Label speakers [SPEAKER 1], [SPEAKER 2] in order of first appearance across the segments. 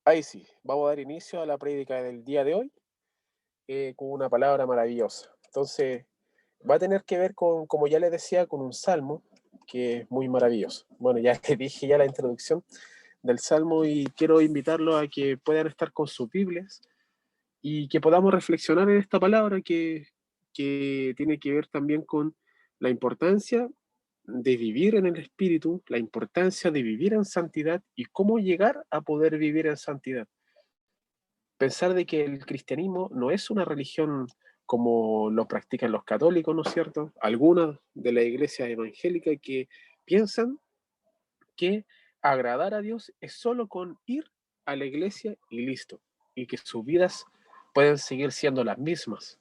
[SPEAKER 1] Ahí sí, vamos a dar inicio a la prédica del día de hoy con una palabra maravillosa. Entonces, va a tener que ver con, como ya les decía, con un salmo que es muy maravilloso. Bueno, ya les dije ya la introducción del salmo y quiero invitarlos a que puedan estar con sus Biblias y que podamos reflexionar en esta palabra que tiene que ver también con la importancia de vivir en el Espíritu, la importancia de vivir en santidad y cómo llegar a poder vivir en santidad. Pensar de que el cristianismo no es una religión como lo practican los católicos, ¿no es cierto? Algunas de las iglesias evangélicas que piensan que agradar a Dios es solo con ir a la iglesia y listo, y que sus vidas pueden seguir siendo las mismas.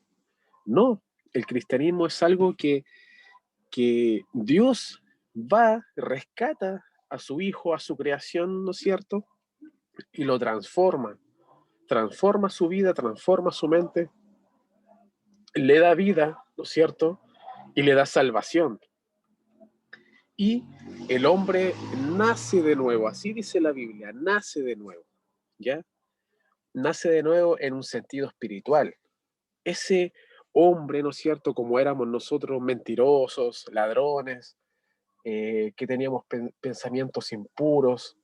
[SPEAKER 1] No, el cristianismo es algo que Dios va, rescata a su hijo, a su creación, ¿no es cierto? Y lo transforma su vida, transforma su mente, le da vida, ¿no es cierto? Y le da salvación. Y el hombre nace de nuevo, así dice la Biblia, nace de nuevo, ¿ya? Nace de nuevo en un sentido espiritual. Ese hombre, ¿no es cierto? Como éramos nosotros mentirosos, ladrones, que teníamos pensamientos impuros,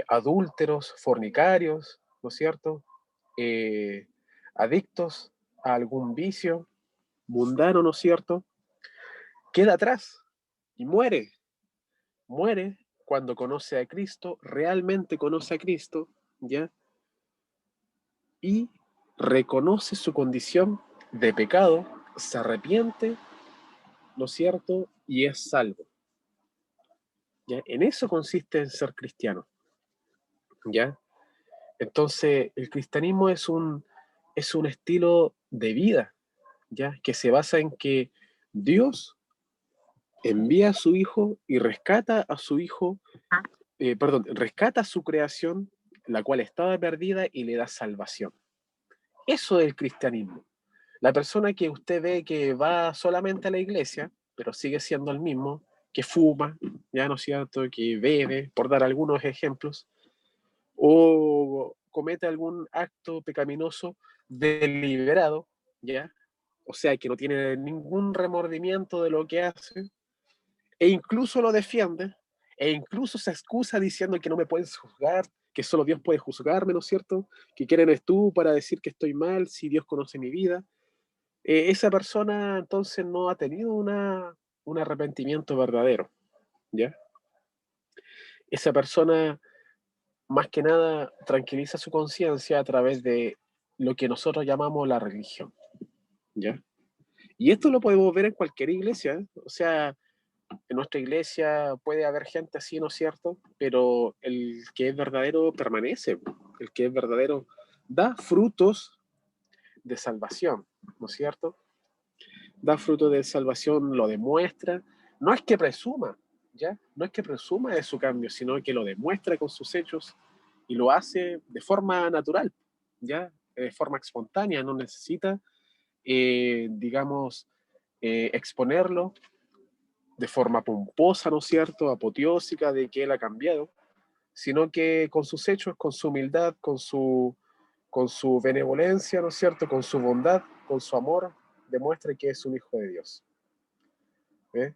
[SPEAKER 1] adúlteros, fornicarios, ¿no es cierto? Eh, adictos a algún vicio mundano, ¿no es cierto? Queda atrás y muere cuando conoce a Cristo, realmente conoce a Cristo, ¿ya? Y reconoce su condición de pecado, se arrepiente, ¿no es cierto? Y es salvo, ¿ya? En eso consiste en ser cristiano, ¿ya? Entonces, el cristianismo es un estilo de vida, ¿ya? Que se basa en que Dios envía a su hijo y rescata a su hijo, perdón, rescata a su creación, la cual estaba perdida y le da salvación. Eso es el cristianismo. La persona que usted ve que va solamente a la iglesia, pero sigue siendo el mismo, que fuma, ya no es cierto, que bebe, por dar algunos ejemplos, o comete algún acto pecaminoso deliberado, ya, o sea, que no tiene ningún remordimiento de lo que hace, e incluso lo defiende, e incluso se excusa diciendo que no me puedes juzgar, que solo Dios puede juzgarme, ¿no es cierto? Que quién eres tú para decir que estoy mal si Dios conoce mi vida. Esa persona entonces no ha tenido un arrepentimiento verdadero, ¿ya? Esa persona más que nada tranquiliza su conciencia a través de lo que nosotros llamamos la religión, ¿ya? Y esto lo podemos ver en cualquier iglesia, ¿eh? O sea, en nuestra iglesia puede haber gente así, ¿no es cierto? Pero el que es verdadero permanece, el que es verdadero da frutos de salvación, ¿no es cierto? Da frutos de salvación, lo demuestra, no es que presuma, ¿ya? No es que presuma de su cambio, sino que lo demuestra con sus hechos y lo hace de forma natural, ¿ya? De forma espontánea, no necesita, digamos, exponerlo de forma pomposa, ¿no es cierto?, apoteósica de que él ha cambiado, sino que con sus hechos, con su humildad, con su benevolencia, ¿no es cierto?, con su bondad, con su amor, demuestra que es un hijo de Dios. ¿Eh?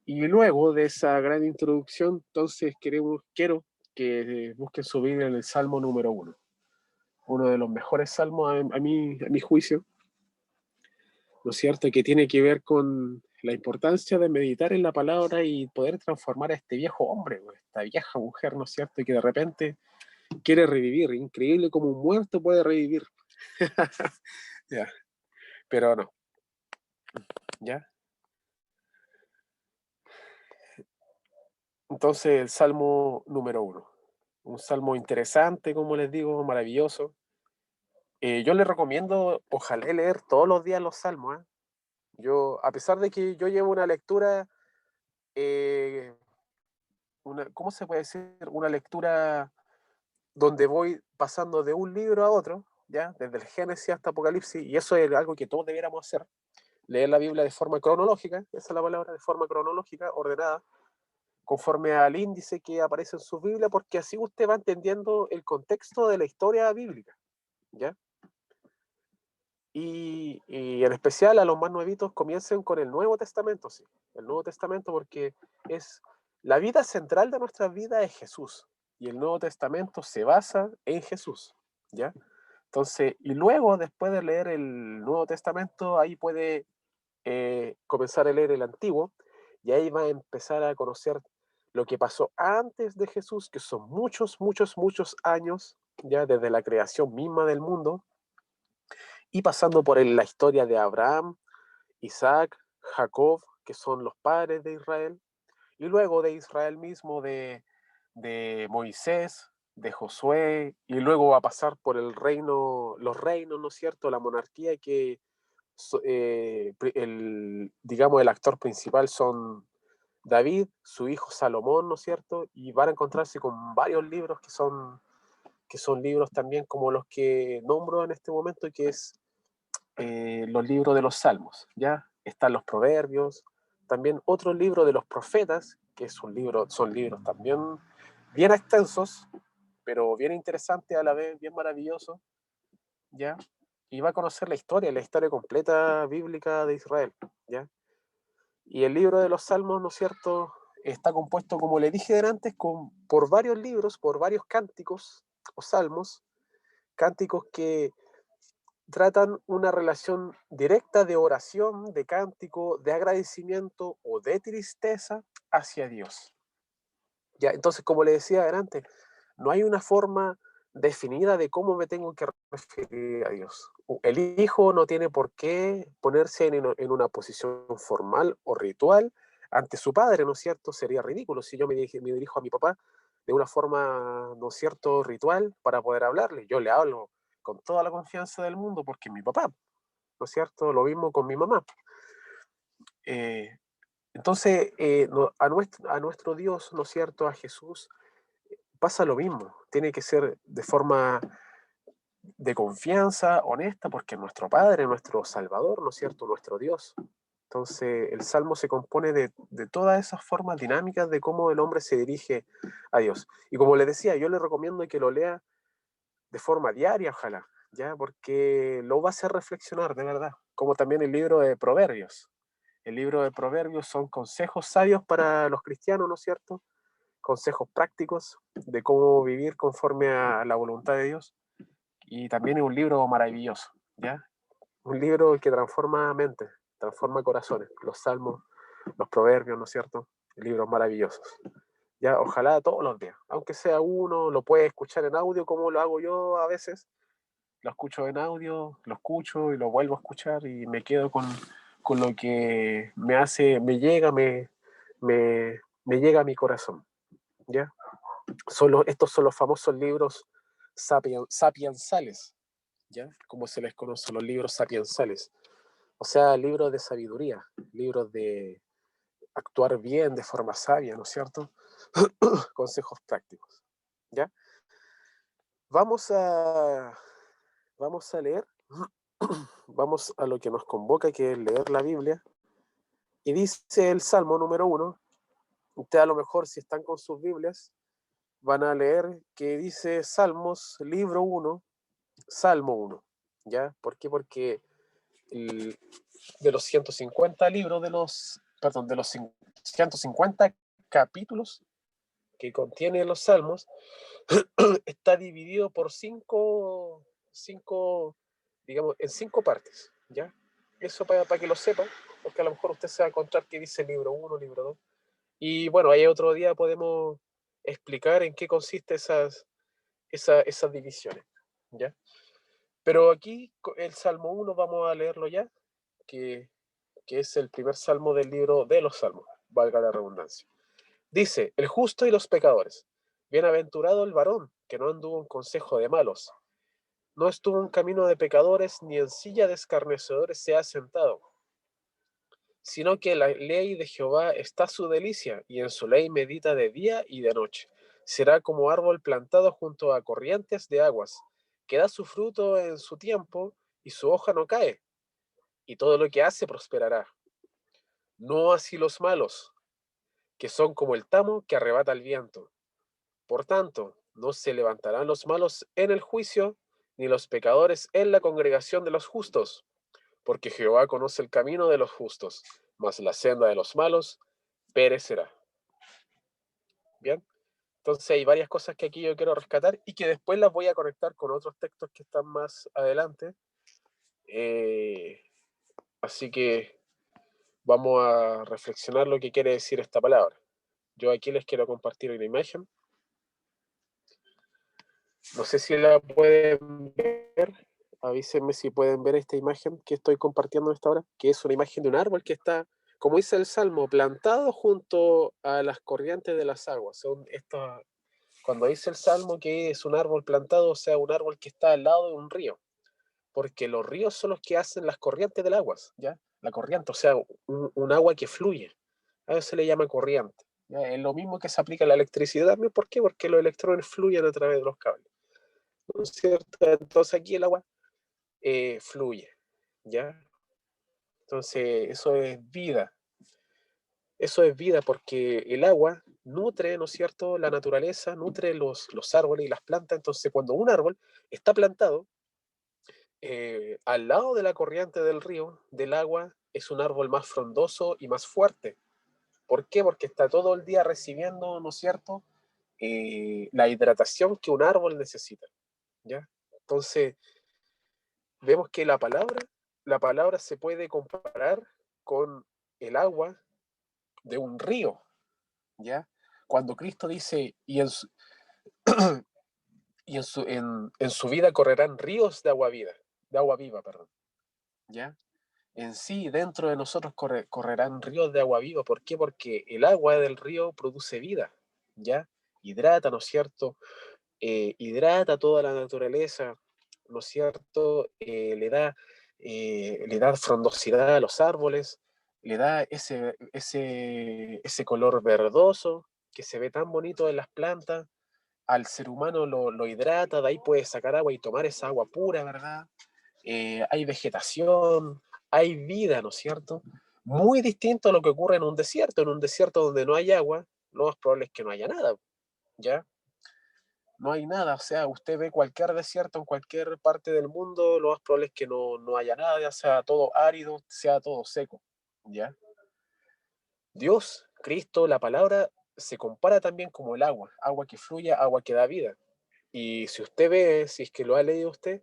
[SPEAKER 1] Y luego de esa gran introducción, entonces quiero que busquen su Biblia en el Salmo número uno de los mejores salmos a mi juicio, ¿no es cierto?, que tiene que ver con la importancia de meditar en la palabra y poder transformar a este viejo hombre, o esta vieja mujer, ¿no es cierto?, y que de repente quiere revivir. Increíble como un muerto puede revivir. Ya, pero no, ¿ya? Entonces, el Salmo número un salmo interesante, como les digo, maravilloso. Yo les recomiendo, ojalá leer todos los días los salmos, ¿eh? Yo, a pesar de que yo llevo una lectura, eh, ¿cómo se puede decir? Una lectura donde voy pasando de un libro a otro, ¿ya? Desde el Génesis hasta Apocalipsis, y eso es algo que todos deberíamos hacer, leer la Biblia de forma cronológica, esa es la palabra, de forma cronológica, ordenada, conforme al índice que aparece en su Biblia, porque así usted va entendiendo el contexto de la historia bíblica, ¿ya? Y en especial a los más nuevitos comiencen con el Nuevo Testamento, sí, el Nuevo Testamento porque es la vida central de nuestra vida es Jesús y el Nuevo Testamento se basa en Jesús, ¿ya? Entonces, y luego después de leer el Nuevo Testamento, ahí puede comenzar a leer el Antiguo y ahí va a empezar a conocer lo que pasó antes de Jesús, que son muchos, muchos, muchos años, ya desde la creación misma del mundo y pasando por la historia de Abraham, Isaac, Jacob, que son los padres de Israel, y luego de Israel mismo, de Moisés, de Josué, y luego va a pasar por el reino, los reinos, ¿no es cierto?, la monarquía que, digamos, el actor principal son David, su hijo Salomón, ¿no es cierto?, y van a encontrarse con varios libros que son libros también como los que nombro en este momento, que es los libros de los salmos, ¿ya? Están los proverbios, también otro libro de los profetas, que es un libro, son libros también bien extensos, pero bien interesantes a la vez, bien maravillosos, ¿ya? Y va a conocer la historia completa bíblica de Israel, ¿ya? Y el libro de los salmos, ¿no es cierto?, está compuesto, como le dije antes, por varios libros, por varios cánticos o salmos, cánticos que tratan una relación directa de oración, de cántico, de agradecimiento o de tristeza hacia Dios. Ya, entonces, como le decía adelante, no hay una forma definida de cómo me tengo que referir a Dios. El hijo no tiene por qué ponerse en una posición formal o ritual ante su padre, ¿no es cierto? Sería ridículo si yo me dirijo a mi papá de una forma, ¿no es cierto?, ritual para poder hablarle. Yo le hablo con toda la confianza del mundo porque es mi papá, ¿no es cierto? Lo mismo con mi mamá. Eh, entonces, a nuestro Dios, ¿no es cierto?, a Jesús, pasa lo mismo. Tiene que ser de forma de confianza, honesta, porque es nuestro Padre, nuestro Salvador, ¿no es cierto?, nuestro Dios. Entonces, el Salmo se compone de todas esas formas dinámicas de cómo el hombre se dirige a Dios. Y como le decía, yo le recomiendo que lo lea de forma diaria, ojalá, ¿ya? Porque lo va a hacer reflexionar, de verdad. Como también el libro de Proverbios. El libro de Proverbios son consejos sabios para los cristianos, ¿no es cierto? Consejos prácticos de cómo vivir conforme a la voluntad de Dios. Y también es un libro maravilloso, ¿ya? Un libro que transforma mentes, transforma corazones. Los salmos, los proverbios, ¿no es cierto? Libros maravillosos. Ya, ojalá todos los días, aunque sea uno, lo puede escuchar en audio como lo hago yo a veces. Lo escucho en audio, lo escucho y lo vuelvo a escuchar y me quedo con lo que me hace, me llega a mi corazón, ¿ya? Estos son los famosos libros sapiensales, ¿ya? Como se les conoce, los libros sapiensales. O sea, libros de sabiduría, libros de actuar bien de forma sabia, ¿no es cierto? Consejos prácticos, ¿ya? Vamos a, vamos a leer, vamos a lo que nos convoca, que es leer la Biblia. Y dice el Salmo número 1, usted a lo mejor si están con sus Biblias, van a leer que dice Salmos, libro 1, Salmo 1, ¿ya? ¿Por qué? Porque el, de los 150 libros, perdón, de los 150 capítulos que contiene los Salmos, está dividido por digamos, en cinco partes, ¿ya? Eso para que lo sepan, porque a lo mejor usted se va a encontrar que dice libro 1, libro 2. Y bueno, ahí otro día podemos explicar en qué consiste esas divisiones, ¿ya? Pero aquí el Salmo 1 vamos a leerlo ya, que, que es el primer salmo del libro de los Salmos, valga la redundancia. Dice, el justo y los pecadores. Bienaventurado el varón, que no anduvo en consejo de malos, no estuvo en camino de pecadores, ni en silla de escarnecedores se ha sentado, sino que en la ley de Jehová está su delicia, y en su ley medita de día y de noche. Será como árbol plantado junto a corrientes de aguas, que da su fruto en su tiempo, y su hoja no cae, y todo lo que hace prosperará. No así los malos. que son como el tamo que arrebata el viento. Por tanto, no se levantarán los malos en el juicio, ni los pecadores en la congregación de los justos, porque Jehová conoce el camino de los justos, mas la senda de los malos perecerá. Bien, entonces hay varias cosas que aquí yo quiero rescatar y que después las voy a conectar con otros textos que están más adelante. Así que vamos a reflexionar lo que quiere decir esta palabra. Yo aquí les quiero compartir una imagen. No sé si la pueden ver. Avísenme si pueden ver esta imagen que estoy compartiendo en esta hora, que es una imagen de un árbol que está, como dice el Salmo, plantado junto a las corrientes de las aguas. Cuando dice el Salmo que es un árbol plantado, o sea, un árbol que está al lado de un río, porque los ríos son los que hacen las corrientes del agua, ¿ya? La corriente, o sea, un agua que fluye. A eso se le llama corriente. ¿Ya? Es lo mismo que se aplica a la electricidad también. ¿Por qué? Porque los electrones fluyen a través de los cables. ¿No es cierto? Entonces aquí el agua fluye, ¿ya? Entonces eso es vida. Eso es vida porque el agua nutre, ¿no es cierto?, la naturaleza, nutre los árboles y las plantas. Entonces cuando un árbol está plantado al lado de la corriente del río, del agua, es un árbol más frondoso y más fuerte. ¿Por qué? Porque está todo el día recibiendo, ¿no es cierto?, la hidratación que un árbol necesita, ¿ya? Entonces, vemos que la palabra se puede comparar con el agua de un río, ¿ya? Cuando Cristo dice, en su vida correrán ríos de agua viva, perdón, ¿ya? En sí, dentro de nosotros correrán ríos de agua viva. ¿Por qué? Porque el agua del río produce vida, ¿ya? Hidrata, ¿no es cierto? Hidrata toda la naturaleza, ¿no es cierto? Le da frondosidad a los árboles, le da ese color verdoso que se ve tan bonito en las plantas. Al ser humano lo hidrata, de ahí puede sacar agua y tomar esa agua pura, ¿verdad? Hay vegetación, hay vida, ¿no es cierto? Muy distinto a lo que ocurre en un desierto. En un desierto donde no hay agua, lo más probable es que no haya nada, ¿ya? No hay nada, o sea, usted ve cualquier desierto en cualquier parte del mundo, lo más probable es que no haya nada, ya sea todo árido, sea todo seco, ¿ya? Dios, Cristo, la palabra, se compara también como el agua que fluye, agua que da vida. Y si usted ve, si es que lo ha leído usted,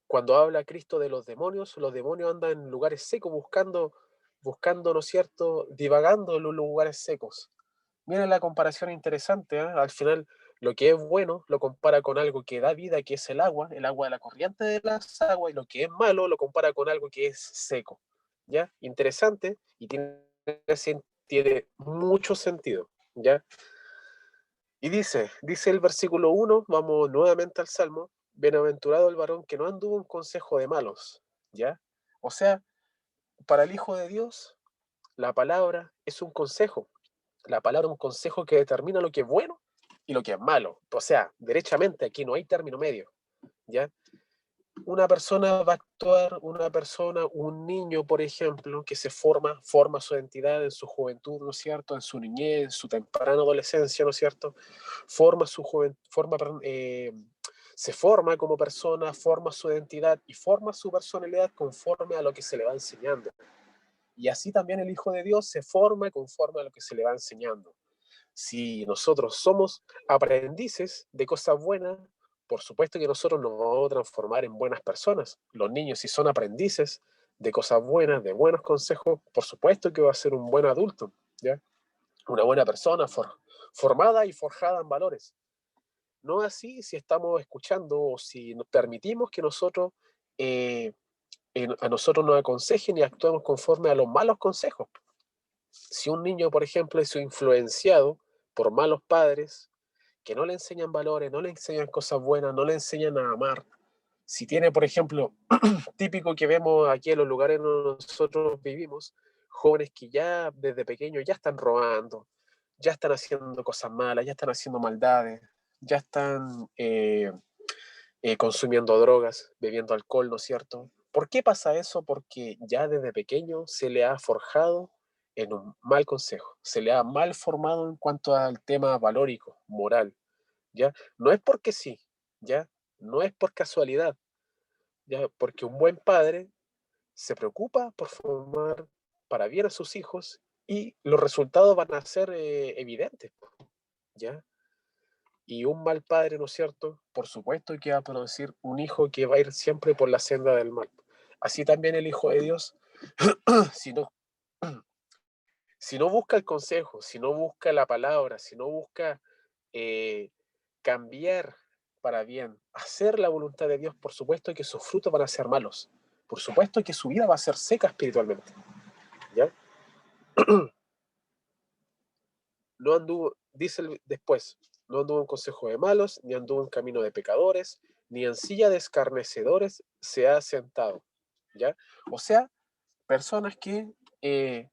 [SPEAKER 1] cuando habla Cristo de los demonios andan en lugares secos buscando, ¿no es cierto?, divagando en los lugares secos. Miren la comparación interesante, ¿eh? Al final, lo que es bueno lo compara con algo que da vida, que es el agua de la corriente de las aguas, y lo que es malo lo compara con algo que es seco. ¿Ya? Interesante y tiene mucho sentido, ¿ya? Y dice el versículo 1, vamos nuevamente al Salmo, bienaventurado el varón que no anduvo en consejo de malos, ¿ya? O sea, para el Hijo de Dios, la palabra es un consejo. La palabra es un consejo que determina lo que es bueno y lo que es malo. O sea, derechamente aquí no hay término medio, ¿ya? Un niño, por ejemplo, que forma su identidad en su juventud, ¿no es cierto? En su niñez, en su temprana adolescencia, ¿no es cierto? Forma su juventud, se forma como persona, forma su identidad y forma su personalidad conforme a lo que se le va enseñando. Y así también el Hijo de Dios se forma conforme a lo que se le va enseñando. Si nosotros somos aprendices de cosas buenas, por supuesto que nosotros nos vamos a transformar en buenas personas. Los niños, si son aprendices de cosas buenas, de buenos consejos, por supuesto que va a ser un buen adulto, ¿ya? Una buena persona formada y forjada en valores. No así si estamos escuchando o si nos permitimos que eh, a nosotros nos aconsejen y actuemos conforme a los malos consejos. Si un niño, por ejemplo, es influenciado por malos padres, que no le enseñan valores, no le enseñan cosas buenas, no le enseñan a amar. Si tiene, por ejemplo, típico que vemos aquí en los lugares donde nosotros vivimos, jóvenes que ya desde pequeños ya están robando, ya están haciendo cosas malas, ya están haciendo maldades, ya están consumiendo drogas, bebiendo alcohol, ¿no es cierto? ¿Por qué pasa eso? Porque ya desde pequeño se le ha forjado en un mal consejo, se le ha mal formado en cuanto al tema valórico, moral, ¿ya? No es porque sí, ¿ya? No es por casualidad, ¿ya? Porque un buen padre se preocupa por formar para bien a sus hijos y los resultados van a ser evidentes, ¿ya? Y un mal padre, ¿no es cierto? Por supuesto que va a producir un hijo que va a ir siempre por la senda del mal. Así también el Hijo de Dios, si no, si no busca el consejo, si no busca la palabra, si no busca eh, cambiar para bien, hacer la voluntad de Dios, por supuesto que sus frutos van a ser malos. Por supuesto que su vida va a ser seca espiritualmente. ¿Ya? No anduvo, dice después, no anduvo en consejo de malos, ni anduvo en camino de pecadores, ni en silla de escarnecedores se ha sentado. ¿Ya? O sea, personas eh,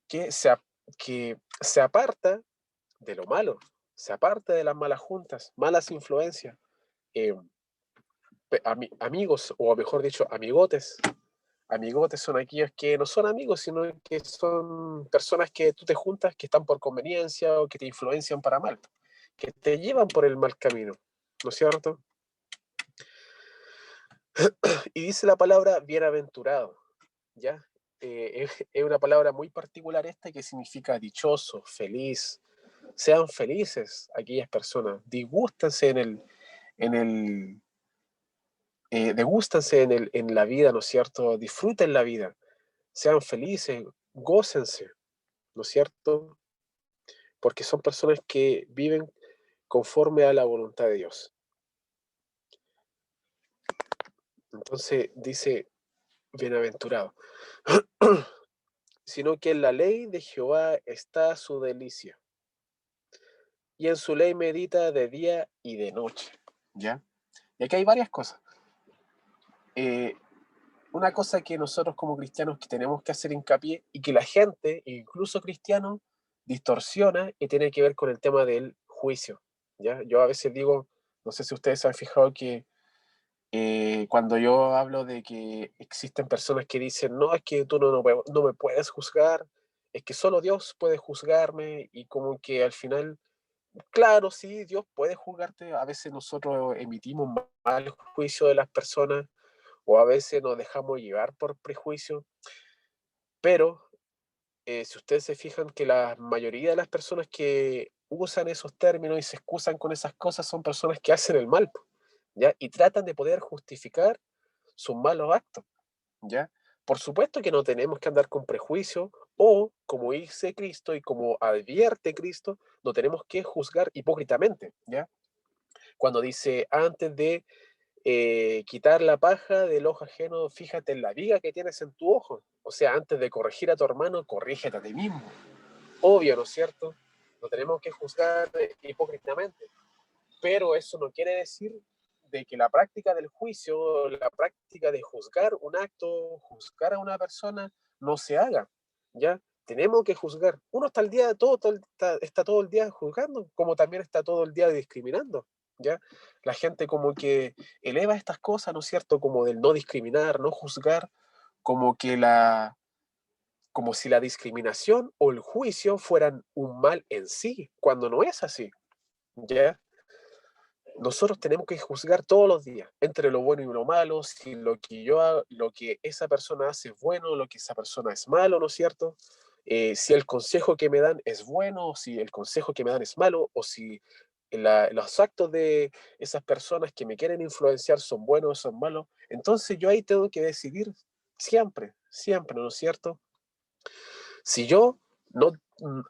[SPEAKER 1] que, se, que se aparta de lo malo, se aparta de las malas juntas, malas influencias, eh, amigos, o mejor dicho, amigotes. Amigotes son aquellos que no son amigos, sino que son personas que tú te juntas, que están por conveniencia o que te influencian para mal, que te llevan por el mal camino, ¿no es cierto? Y dice la palabra bienaventurado, ¿ya? Es una palabra muy particular esta que significa dichoso, feliz. Sean felices aquellas personas, disgústanse en el, degústanse en la vida, ¿no es cierto? Disfruten la vida, sean felices, gócense, ¿no es cierto? Porque son personas que viven conforme a la voluntad de Dios. Entonces dice, bienaventurado, sino que en la ley de Jehová está su delicia, y en su ley medita de día y de noche. ¿Ya? Y aquí hay varias cosas. Eh, una cosa que nosotros como cristianos que tenemos que hacer hincapié y que la gente, incluso cristianos, distorsiona y tiene que ver con el tema del juicio. ¿Ya? Yo a veces digo, no sé si ustedes se han fijado que cuando yo hablo de que existen personas que dicen, no, es que tú no me puedes juzgar, es que solo Dios puede juzgarme y como que al final, claro, sí, Dios puede juzgarte, a veces nosotros emitimos mal juicio de las personas o a veces nos dejamos llevar por prejuicio, pero si ustedes se fijan que la mayoría de las personas que usan esos términos y se excusan con esas cosas son personas que hacen el mal, po, ¿ya? Y tratan de poder justificar sus malos actos, ¿ya? Por supuesto que no tenemos que andar con prejuicio o, como dice Cristo y como advierte Cristo, no tenemos que juzgar hipócritamente, ¿ya? Cuando dice, antes de quitar la paja del ojo ajeno, fíjate en la viga que tienes en tu ojo. O sea, antes de corregir a tu hermano, corrígete a ti mismo. Obvio, ¿no es cierto? No tenemos que juzgar hipócritamente, pero eso no quiere decir de que la práctica del juicio, la práctica de juzgar un acto, juzgar a una persona, no se haga, ¿ya? Tenemos que juzgar. Uno está el día, está todo el día juzgando, como también está todo el día discriminando, ¿ya? La gente como que eleva estas cosas, ¿no es cierto? Como del no discriminar, no juzgar, como que como si la discriminación o el juicio fueran un mal en sí, cuando no es así, ¿ya? Nosotros tenemos que juzgar todos los días entre lo bueno y lo malo, si lo que lo que esa persona hace es bueno, lo que esa persona es malo, ¿no es cierto? Si el consejo que me dan es bueno, o si el consejo que me dan es malo, o si los actos de esas personas que me quieren influenciar son buenos o son malos. Entonces yo ahí tengo que decidir siempre, siempre, ¿no es cierto? Si yo no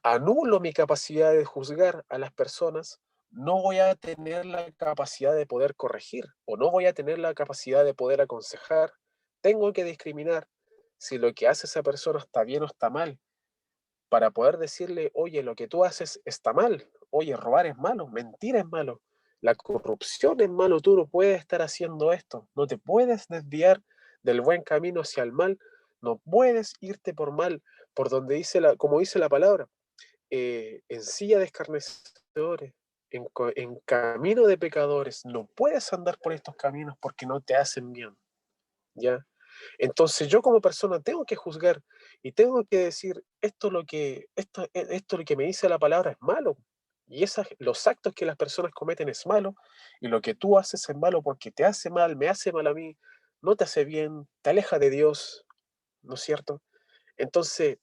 [SPEAKER 1] anulo mi capacidad de juzgar a las personas, no voy a tener la capacidad de poder corregir o no voy a tener la capacidad de poder aconsejar. Tengo que discriminar si lo que hace esa persona está bien o está mal, para poder decirle, oye, lo que tú haces está mal, oye, robar es malo, mentir es malo, la corrupción es malo, tú no puedes estar haciendo esto, no te puedes desviar del buen camino hacia el mal, no puedes irte por mal, por donde dice como dice la palabra, en silla de escarnecedores, en camino de pecadores, no puedes andar por estos caminos porque no te hacen bien, ¿ya? Entonces yo como persona tengo que juzgar y tengo que decir, esto lo que me dice la palabra es malo. Y los actos que las personas cometen es malo, y lo que tú haces es malo porque te hace mal, me hace mal a mí, no te hace bien, te aleja de Dios, ¿no es cierto? Entonces,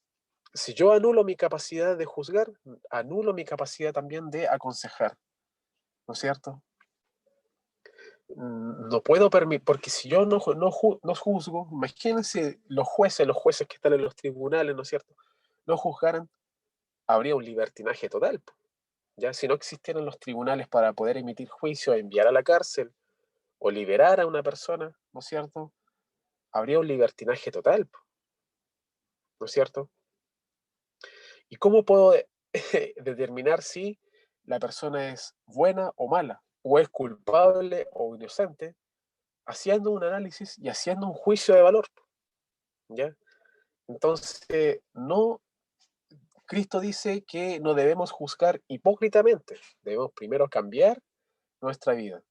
[SPEAKER 1] si yo anulo mi capacidad de juzgar, anulo mi capacidad también de aconsejar, ¿no es cierto? No puedo permitir, porque si yo no juzgo, imagínense los jueces que están en los tribunales, ¿no es cierto? No juzgaran, habría un libertinaje total, po. Ya si no existieran los tribunales para poder emitir juicio, enviar a la cárcel o liberar a una persona, ¿no es cierto? Habría un libertinaje total, po, ¿no es cierto? ¿Y cómo puedo determinar si la persona es buena o mala, o es culpable o inocente, haciendo un análisis y haciendo un juicio de valor, ¿ya? Entonces, no, Cristo dice que no debemos juzgar hipócritamente, debemos primero cambiar nuestra vida.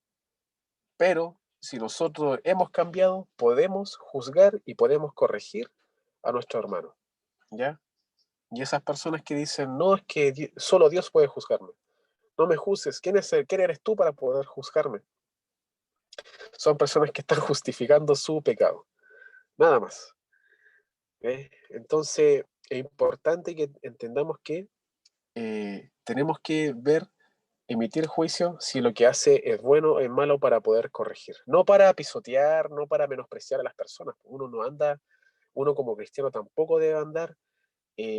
[SPEAKER 1] Pero si nosotros hemos cambiado, podemos juzgar y podemos corregir a nuestro hermano, ¿ya? Y esas personas que dicen, no, es que solo Dios puede juzgarme, no me juzgues, ¿quién eres tú para poder juzgarme? Son personas que están justificando su pecado, nada más. Entonces, es importante que entendamos que tenemos que ver, emitir juicio si lo que hace es bueno o es malo para poder corregir. No para pisotear, no para menospreciar a las personas. Uno como cristiano tampoco debe andar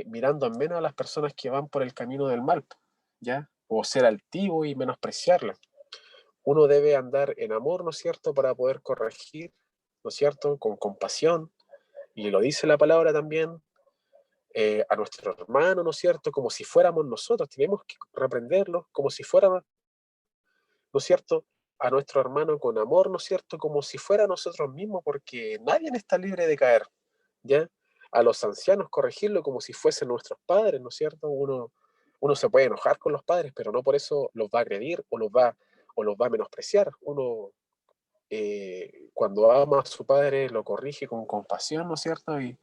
[SPEAKER 1] mirando en menos a las personas que van por el camino del mal, ¿ya? O ser altivo y menospreciarlas. Uno debe andar en amor, ¿no es cierto?, para poder corregir, ¿no es cierto?, con compasión, y lo dice la palabra también, a nuestro hermano, ¿no es cierto?, como si fuéramos nosotros, tenemos que reprenderlos como si fuéramos, ¿no es cierto?, a nuestro hermano con amor, ¿no es cierto?, como si fuera nosotros mismos, porque nadie está libre de caer, ¿ya? A los ancianos corregirlo como si fuesen nuestros padres, ¿no es cierto? Uno se puede enojar con los padres, pero no por eso los va a agredir o los va a menospreciar. Uno, cuando ama a su padre, lo corrige con compasión, ¿no es cierto? Y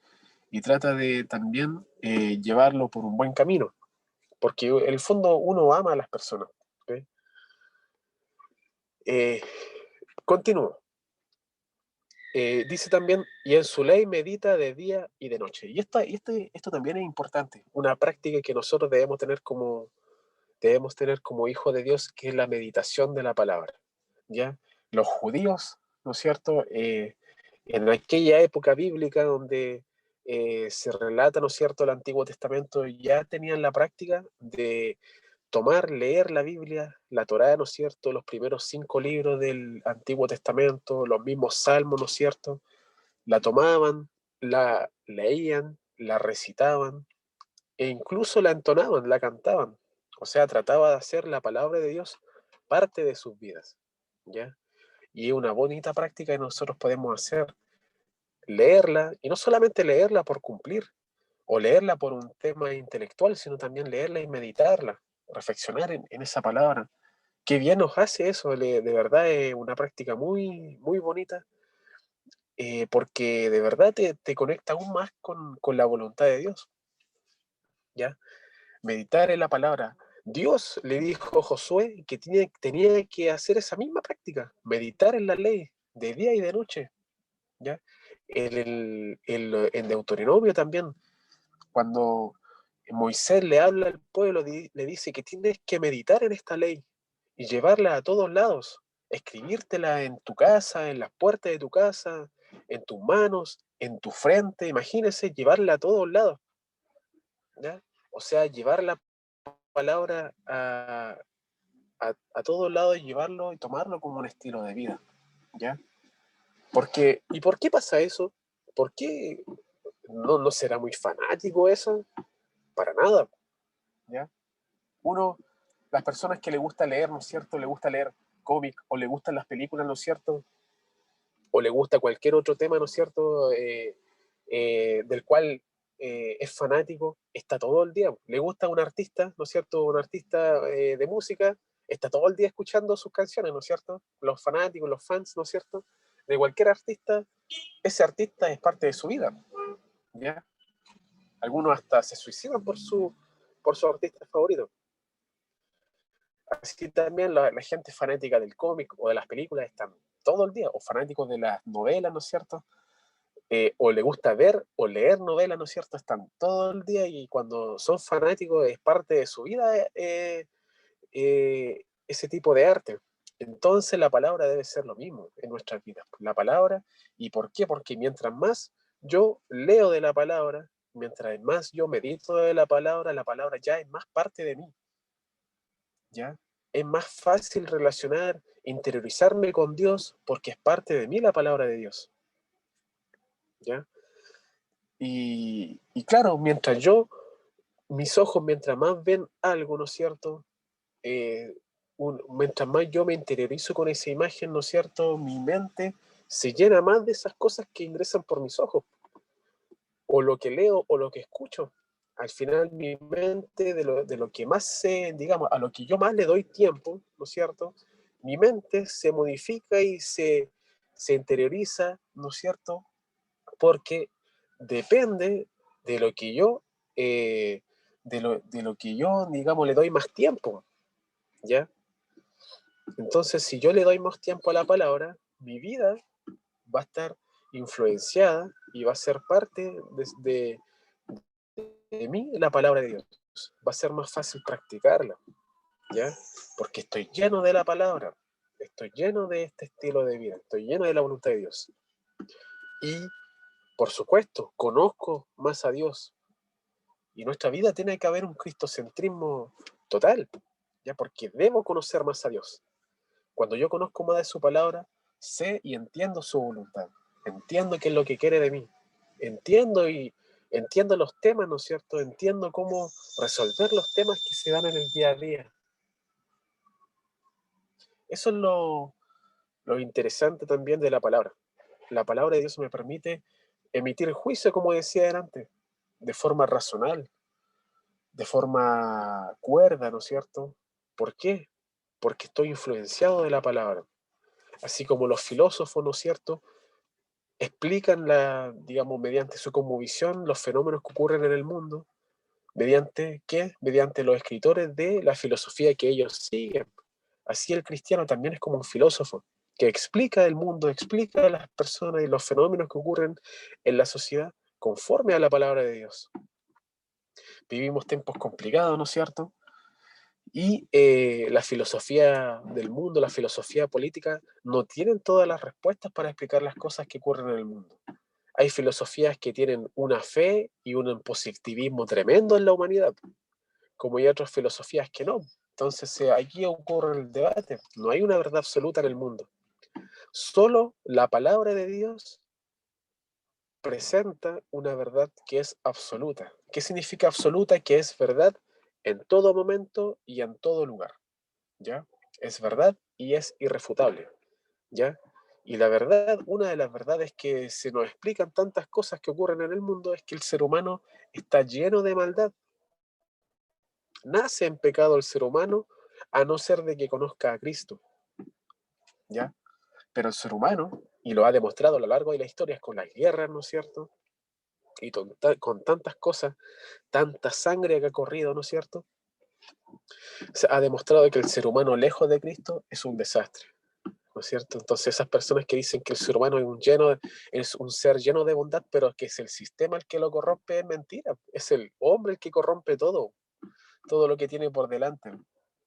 [SPEAKER 1] trata de también llevarlo por un buen camino, porque en el fondo uno ama a las personas. ¿Ok? Eh, Continúo. Dice también, y en su ley medita de día y de noche. Esto también es importante, una práctica que nosotros debemos tener como hijo de Dios, que es la meditación de la palabra. ¿Ya? Los judíos, ¿no es cierto? En aquella época bíblica donde se relata, ¿no es cierto?, el Antiguo Testamento, ya tenían la práctica de leer la Biblia, la Torá, ¿no es cierto?, los primeros 5 libros del Antiguo Testamento, los mismos salmos, ¿no es cierto?, la tomaban, la leían, la recitaban e incluso la entonaban, la cantaban. O sea, trataba de hacer la palabra de Dios parte de sus vidas, ¿ya? Y es una bonita práctica que nosotros podemos hacer, leerla, y no solamente leerla por cumplir, o leerla por un tema intelectual, sino también leerla y meditarla, reflexionar en esa palabra. Qué bien nos hace eso, de verdad es una práctica muy, muy bonita, porque de verdad te conecta aún más con la voluntad de Dios, ¿ya? Meditar en la palabra. Dios le dijo a Josué que tenía que hacer esa misma práctica, meditar en la ley de día y de noche, ¿ya? En Deuteronomio también, cuando Moisés le habla al pueblo, le dice que tienes que meditar en esta ley y llevarla a todos lados, escribírtela en tu casa, en las puertas de tu casa, en tus manos, en tu frente, imagínese llevarla a todos lados, ¿ya? O sea, llevar la palabra a todos lados y llevarlo y tomarlo como un estilo de vida, ¿ya? ¿Y por qué pasa eso? ¿Por qué no será muy fanático eso? Para nada, ¿ya? Uno, las personas que le gusta leer, ¿no es cierto? Le gusta leer cómic o le gustan las películas, ¿no es cierto? O le gusta cualquier otro tema, ¿no es cierto? Del cual es fanático, está todo el día. Le gusta un artista, ¿no es cierto? Un artista de música, está todo el día escuchando sus canciones, ¿no es cierto? Los fanáticos, los fans, ¿no es cierto? de cualquier artista, ese artista es parte de su vida, ¿ya? Algunos hasta se suicidan por su artista favorito. Así también la gente fanática del cómic o de las películas están todo el día, o fanáticos de las novelas, ¿no es cierto? O le gusta ver o leer novelas, ¿no es cierto? Están todo el día y cuando son fanáticos es parte de su vida ese tipo de arte. Entonces la palabra debe ser lo mismo en nuestras vidas. La palabra, ¿y por qué? Porque mientras más yo leo de la palabra, mientras más yo medito de la palabra ya es más parte de mí, ¿ya? Es más fácil relacionar, interiorizarme con Dios porque es parte de mí la palabra de Dios, ¿ya? Y claro, mis ojos, mientras más ven algo, ¿no es cierto? Eh, mientras más yo me interiorizo con esa imagen, ¿no es cierto? Mi mente se llena más de esas cosas que ingresan por mis ojos, o lo que leo, o lo que escucho. Al final mi mente, de lo que más sé, digamos, a lo que yo más le doy tiempo, ¿no es cierto? Mi mente se modifica y se interioriza, ¿no es cierto? Porque depende de lo que yo, eh, de lo que yo, digamos, le doy más tiempo, ¿ya? Entonces, si yo le doy más tiempo a la palabra, mi vida va a estar influenciada y va a ser parte de mí la palabra de Dios. Va a ser más fácil practicarla, ¿ya? Porque estoy lleno de la palabra, estoy lleno de este estilo de vida, estoy lleno de la voluntad de Dios. Y, por supuesto, conozco más a Dios. Y nuestra vida tiene que haber un cristocentrismo total, ¿ya? Porque debo conocer más a Dios. Cuando yo conozco más de su palabra, sé y entiendo su voluntad. Entiendo qué es lo que quiere de mí. Entiendo y entiendo los temas, ¿no es cierto? Entiendo cómo resolver los temas que se dan en el día a día. Eso es lo interesante también de la palabra. La palabra de Dios me permite emitir juicio, como decía antes, de forma racional, de forma cuerda, ¿no es cierto? ¿Por qué? Porque estoy influenciado de la palabra. Así como los filósofos, ¿no es cierto?, explican digamos, mediante su cosmovisión los fenómenos que ocurren en el mundo, mediante ¿qué? Mediante los escritores de la filosofía que ellos siguen. Así el cristiano también es como un filósofo que explica el mundo, explica a las personas y los fenómenos que ocurren en la sociedad conforme a la palabra de Dios. Vivimos tiempos complicados, ¿no es cierto? Y la filosofía del mundo, la filosofía política, no tienen todas las respuestas para explicar las cosas que ocurren en el mundo. Hay filosofías que tienen una fe y un positivismo tremendo en la humanidad, como hay otras filosofías que no. Entonces aquí ocurre el debate. No hay una verdad absoluta en el mundo. Solo la palabra de Dios presenta una verdad que es absoluta. ¿Qué significa absoluta? Que es verdad en todo momento y en todo lugar. ¿Ya? Es verdad y es irrefutable, ¿ya? Y la verdad, una de las verdades que se nos explican tantas cosas que ocurren en el mundo es que el ser humano está lleno de maldad. Nace en pecado el ser humano a no ser de que conozca a Cristo, ¿ya? Pero el ser humano, y lo ha demostrado a lo largo de la historia con las guerras, ¿no es cierto? Y con tantas cosas, tanta sangre que ha corrido, ¿no es cierto? Se ha demostrado que el ser humano lejos de Cristo es un desastre. ¿No es cierto? Entonces esas personas que dicen que el ser humano es un ser lleno de bondad, pero que es el sistema el que lo corrompe, es mentira. Es el hombre el que corrompe todo lo que tiene por delante.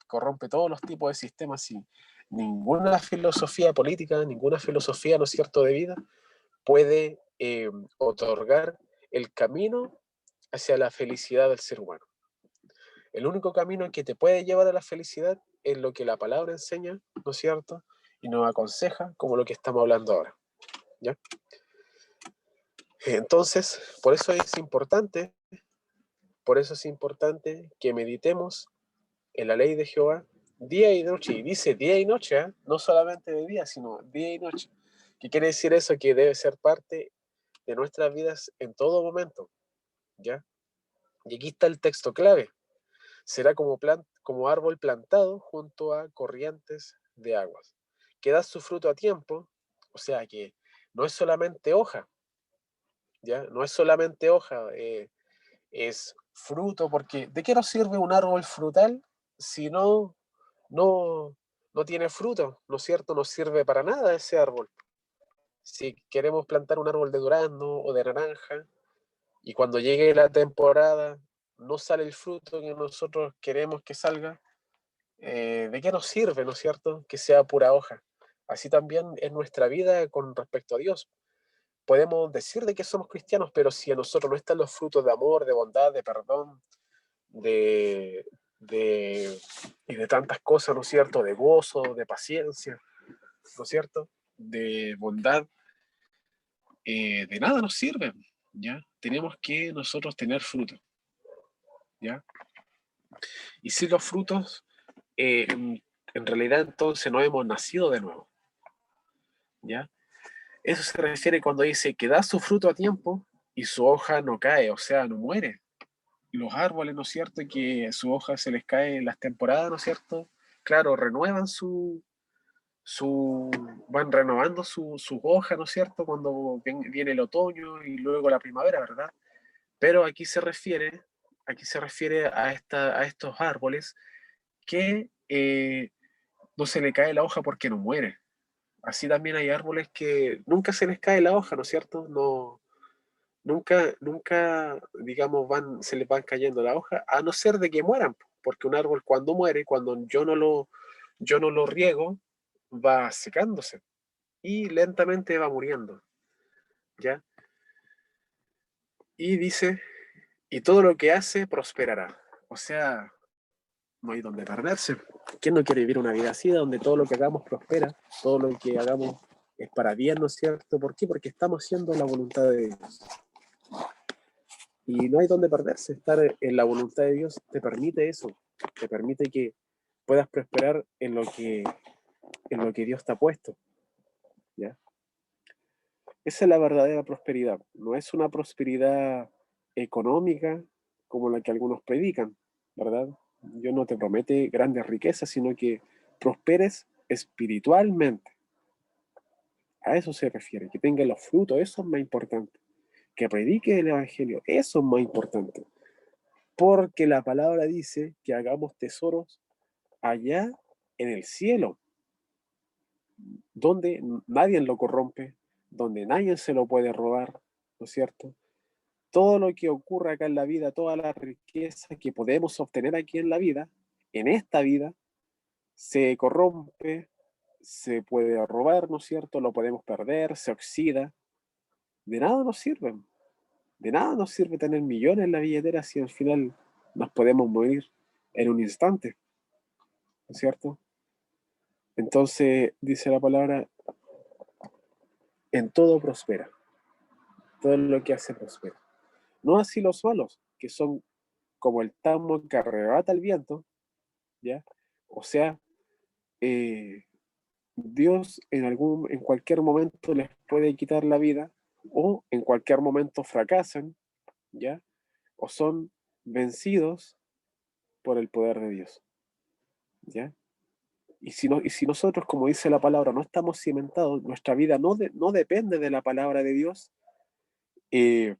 [SPEAKER 1] Corrompe todos los tipos de sistemas y ninguna filosofía política, ninguna filosofía, ¿no es cierto?, de vida puede otorgar el camino hacia la felicidad del ser humano. El único camino que te puede llevar a la felicidad es lo que la palabra enseña, ¿no es cierto? Y nos aconseja, como lo que estamos hablando ahora, ¿ya? Entonces, por eso es importante que meditemos en la ley de Jehová día y noche. Y dice día y noche, ¿eh? No solamente de día, sino día y noche. ¿Qué quiere decir eso? Que debe ser parte de nuestras vidas en todo momento, ¿ya? Y aquí está el texto clave. Será como árbol plantado junto a corrientes de aguas, que da su fruto a tiempo, O sea que no es solamente hoja, ¿ya? No es solamente hoja, es fruto, porque ¿de qué nos sirve un árbol frutal si no, no tiene fruto? ¿No es cierto? No sirve para nada ese árbol. Si queremos plantar un árbol de durazno o de naranja, y cuando llegue la temporada no sale el fruto que nosotros queremos que salga, ¿de qué nos sirve, no es cierto? Que sea pura hoja. Así también es nuestra vida con respecto a Dios. Podemos decir de que somos cristianos, pero si a nosotros no están los frutos de amor, de bondad, de perdón, de, de, y de tantas cosas, ¿no es cierto? De gozo, de paciencia, ¿no es cierto? De bondad, de nada nos sirven, ¿ya? Tenemos que nosotros tener fruto, ¿ya? Y si los frutos, en realidad entonces no hemos nacido de nuevo, ¿ya? Eso se refiere cuando dice que da su fruto a tiempo y su hoja no cae, o sea, no muere. Los árboles, ¿no es cierto? Que su hoja se les cae en las temporadas, ¿no es cierto? Claro, renuevan su van renovando sus hojas, ¿no es cierto? Cuando viene el otoño y luego la primavera, ¿verdad? Pero aquí se refiere a estos árboles que no se le cae la hoja porque no muere. Así también hay árboles que nunca se les cae la hoja, ¿no es cierto? No, nunca, digamos, se les van cayendo la hoja, a no ser de que mueran, porque un árbol cuando muere, cuando yo no lo riego, va secándose y lentamente va muriendo, ¿ya? Y dice, y todo lo que hace prosperará. O sea, no hay donde perderse. ¿Quién no quiere vivir una vida así, donde todo lo que hagamos prospera, todo lo que hagamos es para bien, ¿no es cierto? ¿Por qué? Porque estamos haciendo la voluntad de Dios. Y no hay donde perderse. Estar en la voluntad de Dios te permite eso, te permite que puedas prosperar en lo que Dios te ha puesto, ¿ya? Esa es la verdadera prosperidad. No es una prosperidad económica como la que algunos predican, ¿verdad? Dios no te promete grandes riquezas, sino que prosperes espiritualmente. A eso se refiere, que tenga los frutos, eso es más importante. Que predique el Evangelio, eso es más importante. Porque la palabra dice que hagamos tesoros allá en el cielo, donde nadie lo corrompe, donde nadie se lo puede robar, ¿no es cierto? Todo lo que ocurre acá en la vida, toda la riqueza que podemos obtener aquí en la vida, en esta vida, se corrompe, se puede robar, ¿no es cierto? Lo podemos perder, se oxida. De nada nos sirve. De nada nos sirve tener millones en la billetera si al final nos podemos morir en un instante, ¿no es cierto? Entonces, dice la palabra, en todo prospera, todo lo que hace prospera. No así los malos, que son como el tamo que arrebata el viento, ¿ya? O sea, eh, Dios en cualquier momento les puede quitar la vida o en cualquier momento fracasan, ¿ya? O son vencidos por el poder de Dios, ¿ya? Y si nosotros, como dice la palabra, no estamos cimentados, nuestra vida no depende de la palabra de Dios, eh,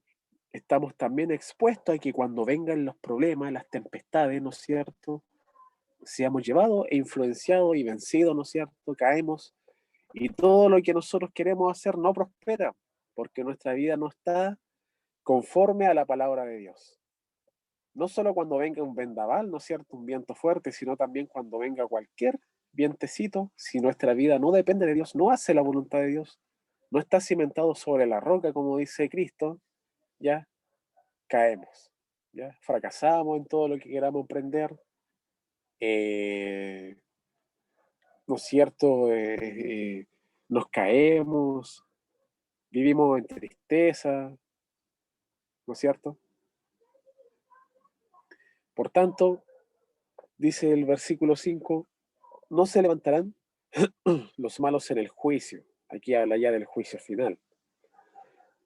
[SPEAKER 1] estamos también expuestos a que cuando vengan los problemas, las tempestades, ¿no es cierto?, seamos llevados e influenciados y vencidos, ¿no es cierto?, caemos y todo lo que nosotros queremos hacer no prospera, porque nuestra vida no está conforme a la palabra de Dios. No solo cuando venga un vendaval, ¿no es cierto?, un viento fuerte, sino también cuando venga cualquier vientecito, si nuestra vida no depende de Dios, no hace la voluntad de Dios, no está cimentado sobre la roca, como dice Cristo, ya caemos, ya fracasamos en todo lo que queramos emprender, eh, ¿no es cierto? Nos caemos, vivimos en tristeza, ¿no es cierto? Por tanto, dice el versículo 5, no se levantarán los malos en el juicio, aquí habla ya del juicio final,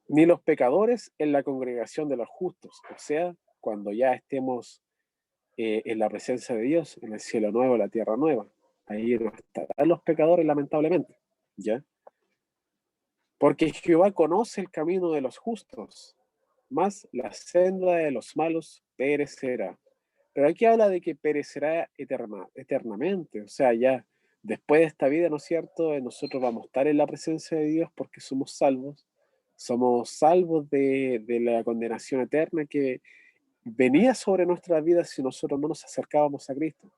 [SPEAKER 1] ni los pecadores en la congregación de los justos, o sea, cuando ya estemos en la presencia de Dios, en el cielo nuevo, la tierra nueva, ahí no estarán los pecadores lamentablemente, ¿ya? Porque Jehová conoce el camino de los justos, mas la senda de los malos perecerá. Pero aquí habla de que perecerá eternamente, o sea, ya después de esta vida, ¿no es cierto? Nosotros vamos a estar en la presencia de Dios porque somos salvos de la condenación eterna que venía sobre nuestras vidas si nosotros no nos acercábamos a Cristo,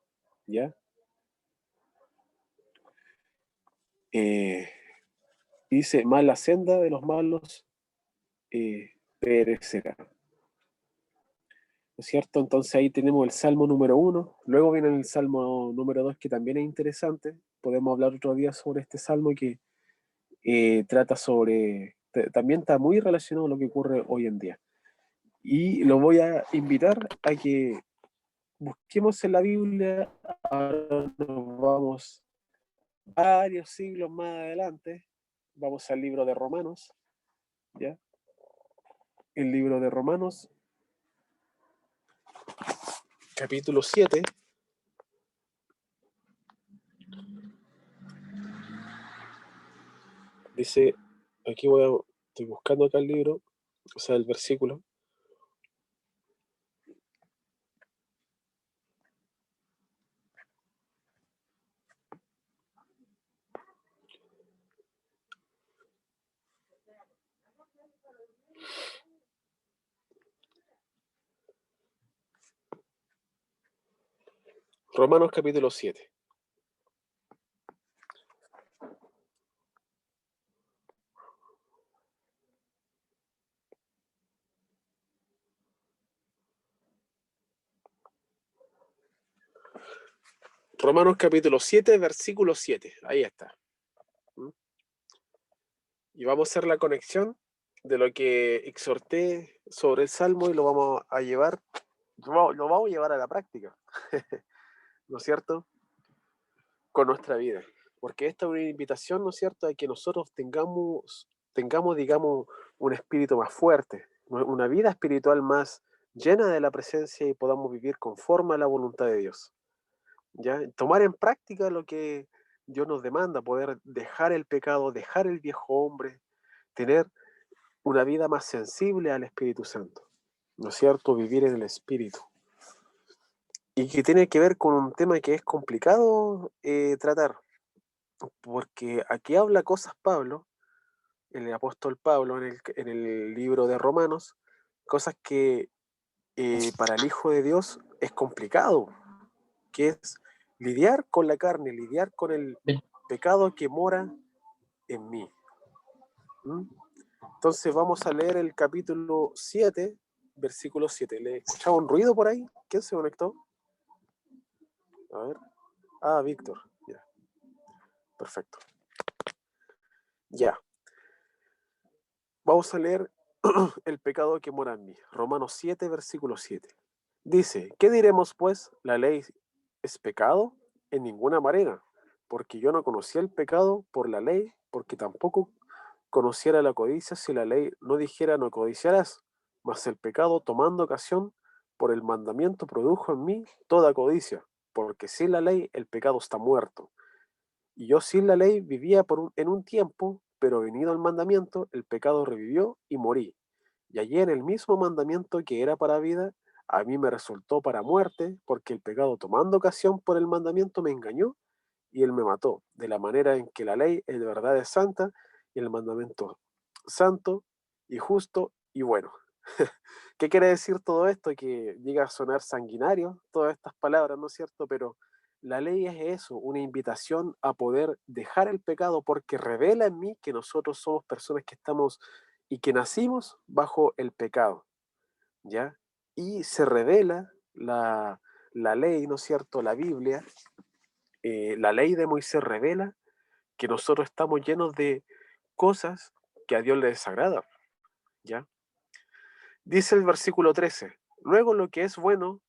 [SPEAKER 1] ¿ya? Eh, Dice, más la senda de los malos perecerá. ¿No es cierto? Entonces ahí tenemos el Salmo número 1, luego viene el Salmo número 2 que también es interesante, podemos hablar otro día sobre este Salmo que trata sobre, también está muy relacionado a lo que ocurre hoy en día. Y lo voy a invitar a que busquemos en la Biblia, ahora nos vamos varios siglos más adelante, vamos al libro de Romanos, ¿ya? El libro de Romanos, capítulo 7, dice, estoy buscando acá el libro, o sea, el versículo. Romanos capítulo 7. Romanos capítulo 7, versículo 7. Ahí está. Y vamos a hacer la conexión de lo que exhorté sobre el Salmo y lo vamos a llevar, lo vamos a llevar a la práctica, ¿no es cierto? Con nuestra vida. Porque esta es una invitación, ¿no es cierto?, a que nosotros tengamos, digamos, un espíritu más fuerte, una vida espiritual más llena de la presencia y podamos vivir conforme a la voluntad de Dios. ¿Ya? Tomar en práctica lo que Dios nos demanda, poder dejar el pecado, dejar el viejo hombre, tener una vida más sensible al Espíritu Santo, ¿no es cierto? Vivir en el Espíritu. Y que tiene que ver con un tema que es complicado tratar, porque aquí habla cosas Pablo, el apóstol Pablo en el libro de Romanos, cosas que para el Hijo de Dios es complicado, que es lidiar con la carne, lidiar con el pecado que mora en mí. ¿Mm? Entonces vamos a leer el capítulo 7, versículo 7. ¿Le escuchaba un ruido por ahí? ¿Quién se conectó? A ver. Ah, Víctor. Ya. Perfecto. Ya. Vamos a leer el pecado que mora en mí. Romanos 7, versículo 7. Dice, ¿qué diremos pues? ¿La ley es pecado? En ninguna manera, porque yo no conocía el pecado por la ley, porque tampoco conociera la codicia si la ley no dijera no codiciarás, mas el pecado tomando ocasión por el mandamiento produjo en mí toda codicia, porque sin la ley el pecado está muerto. Y yo sin la ley vivía en un tiempo, pero venido el mandamiento, el pecado revivió y morí. Y allí en el mismo mandamiento que era para vida, a mí me resultó para muerte, porque el pecado tomando ocasión por el mandamiento me engañó y él me mató, de la manera en que la ley es de verdad es santa y el mandamiento santo y justo y bueno. ¿Qué quiere decir todo esto? Que llega a sonar sanguinario todas estas palabras, ¿no es cierto? Pero la ley es eso, una invitación a poder dejar el pecado porque revela en mí que nosotros somos personas que estamos y que nacimos bajo el pecado, ¿ya? Y se revela la ley, ¿no es cierto? La Biblia, la ley de Moisés revela que nosotros estamos llenos de cosas que a Dios le desagradan, ¿ya? Dice el versículo 13, luego lo que es bueno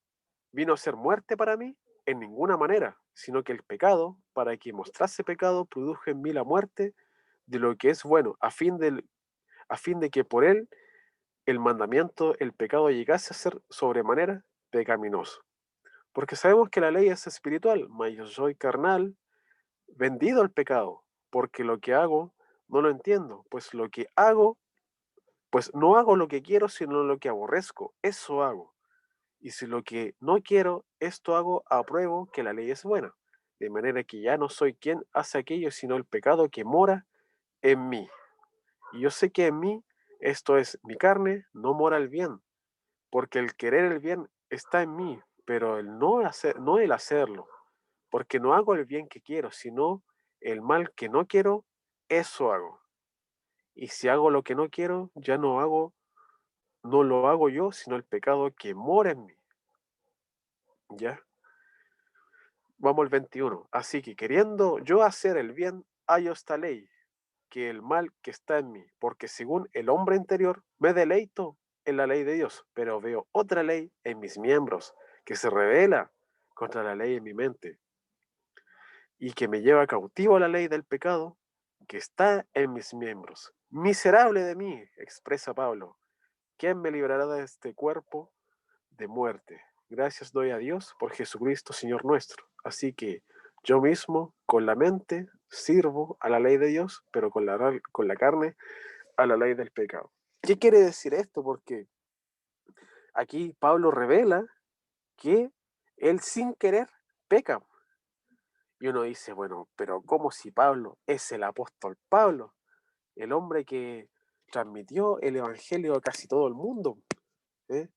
[SPEAKER 1] vino a ser muerte para mí en ninguna manera, sino que el pecado, para que mostrase pecado, produjo en mí la muerte de lo que es bueno, a fin de que por él el mandamiento, el pecado llegase a ser sobremanera pecaminoso. Porque sabemos que la ley es espiritual, mas yo soy carnal, vendido al pecado, porque lo que hago No lo entiendo, pues lo que hago, pues no hago lo que quiero, sino lo que aborrezco, eso hago. Y si lo que no quiero, esto hago, apruebo que la ley es buena. De manera que ya no soy quien hace aquello, sino el pecado que mora en mí. Y yo sé que en mí, esto es mi carne, no mora el bien, porque el querer el bien está en mí, pero el no el hacerlo, porque no hago el bien que quiero, sino el mal que no quiero, eso hago. Y si hago lo que no quiero, ya no lo hago yo, sino el pecado que mora en mí. ¿Ya? Vamos al 21. Así que queriendo yo hacer el bien, hallo esta ley, que el mal que está en mí, porque según el hombre interior me deleito en la ley de Dios, pero veo otra ley en mis miembros, que se revela contra la ley en mi mente, y que me lleva cautivo a la ley del pecado que está en mis miembros. Miserable de mí, expresa Pablo, ¿quién me librará de este cuerpo de muerte? Gracias doy a Dios por Jesucristo, Señor nuestro. Así que yo mismo, con la mente, sirvo a la ley de Dios, pero con la carne, a la ley del pecado. ¿Qué quiere decir esto? Porque aquí Pablo revela que él sin querer peca. Y uno dice, bueno, pero ¿cómo si Pablo es el apóstol Pablo? El hombre que transmitió el evangelio a casi todo el mundo. ¿Eh?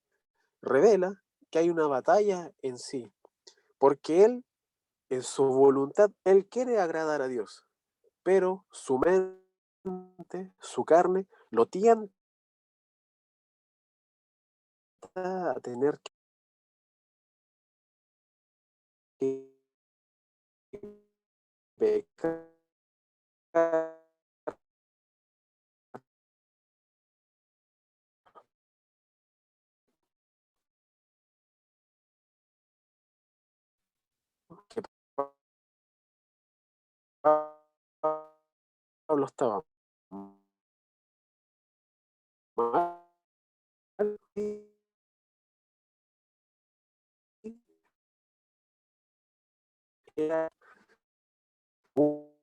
[SPEAKER 1] Revela que hay una batalla en sí, porque él, en su voluntad, él quiere agradar a Dios, pero su mente, su carne, lo tienta a tener que pecar, que Pablo estaba mal, era un,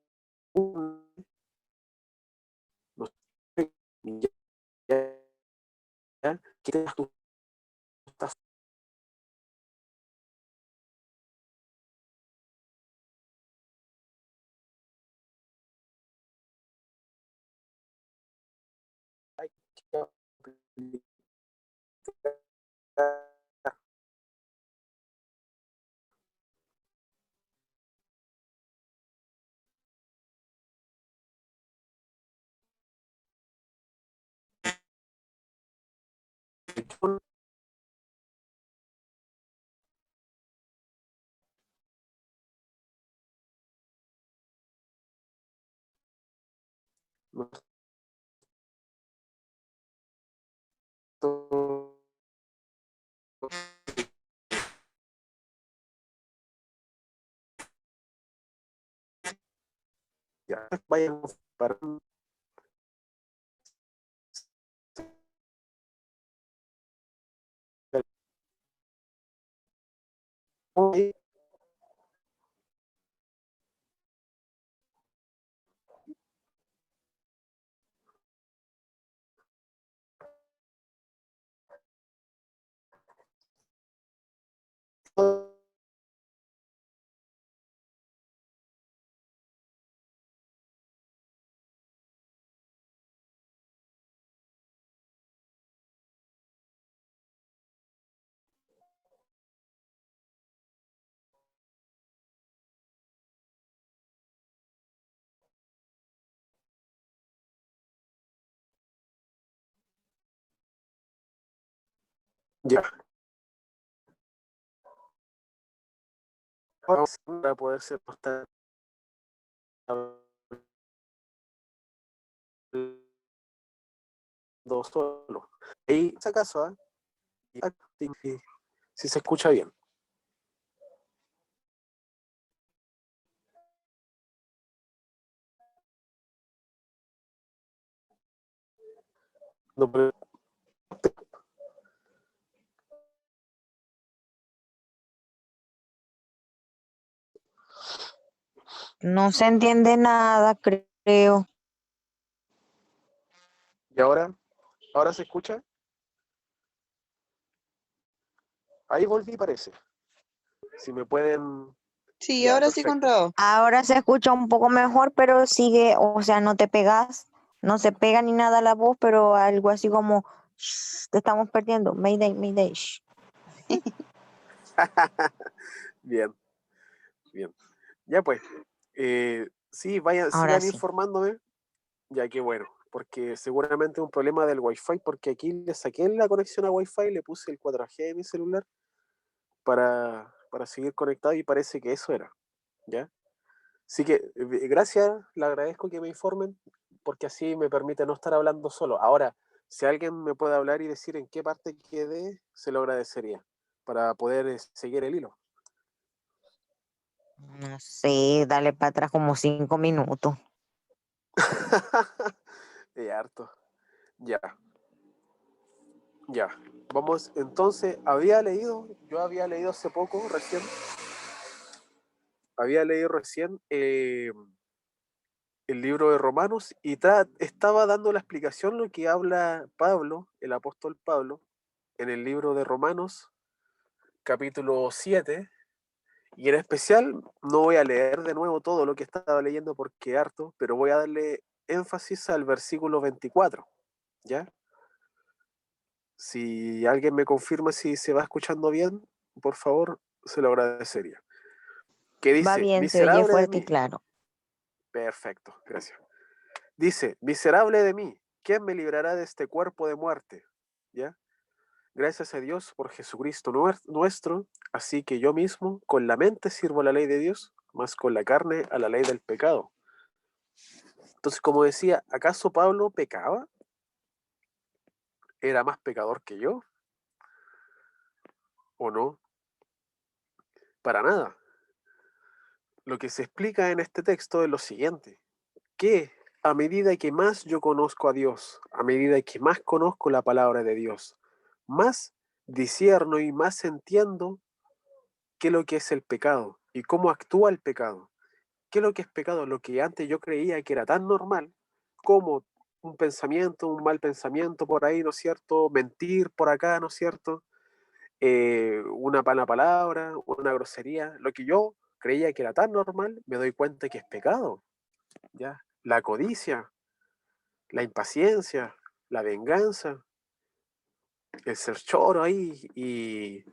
[SPEAKER 1] no sé, que tú estás ya vayan para ya para poder ser postal solo. Y si acaso, si se escucha bien. No, pero
[SPEAKER 2] No se entiende nada, creo.
[SPEAKER 1] ¿Y ahora? ¿Ahora se escucha? Ahí volví, parece. Si me pueden...
[SPEAKER 2] Sí,
[SPEAKER 1] Ya,
[SPEAKER 2] ahora sí,
[SPEAKER 1] perfecto.
[SPEAKER 2] Conrado.
[SPEAKER 3] Ahora se escucha un poco mejor, pero sigue, o sea, no te pegas, no se pega ni nada la voz, pero algo así como, "Shh, te estamos perdiendo, Mayday, Mayday. Shh".
[SPEAKER 1] Bien, bien. Ya pues, sí, vayan,
[SPEAKER 3] Ahora
[SPEAKER 1] sigan
[SPEAKER 3] sí.
[SPEAKER 1] informándome, ya que bueno, porque seguramente es un problema del Wi-Fi, porque aquí le saqué la conexión a Wi-Fi, le puse el 4G de mi celular para seguir conectado y parece que eso era, ¿ya? Así que gracias, le agradezco que me informen, porque así me permite no estar hablando solo. Ahora, si alguien me puede hablar y decir en qué parte quedé, se lo agradecería, para poder seguir el hilo.
[SPEAKER 3] No sé, dale para atrás como 5 minutos.
[SPEAKER 1] Harto. Ya, ya. Vamos, entonces, yo había leído hace poco, recién, había leído recién el libro de Romanos y estaba dando la explicación lo que habla Pablo, el apóstol Pablo, en el libro de Romanos, capítulo 7, y en especial no voy a leer de nuevo todo lo que estaba leyendo porque harto, pero voy a darle énfasis al versículo 24, ¿ya? Si alguien me confirma si se va escuchando bien, por favor, se lo agradecería. Que
[SPEAKER 3] Va
[SPEAKER 1] dice,
[SPEAKER 3] bien, se oye
[SPEAKER 1] miserable de
[SPEAKER 3] fuerte y
[SPEAKER 1] mí.
[SPEAKER 3] claro.
[SPEAKER 1] Perfecto, gracias. Dice, miserable de mí, ¿quién me librará de este cuerpo de muerte? ¿Ya? Gracias a Dios por Jesucristo nuestro, así que yo mismo con la mente sirvo a la ley de Dios, más con la carne a la ley del pecado. Entonces, como decía, ¿acaso Pablo pecaba? ¿Era más pecador que yo? ¿O no? Para nada. Lo que se explica en este texto es lo siguiente, que a medida que más yo conozco a Dios, a medida que más conozco la palabra de Dios, más discierno y más entiendo qué es lo que es el pecado y cómo actúa el pecado. ¿Qué es lo que es pecado? Lo que antes yo creía que era tan normal como un pensamiento, un mal pensamiento por ahí, ¿no es cierto? Mentir por acá, ¿no es cierto? Una mala palabra, una grosería. Lo que yo creía que era tan normal, me doy cuenta que es pecado, ¿ya? La codicia, la impaciencia, la venganza, el ser choro ahí y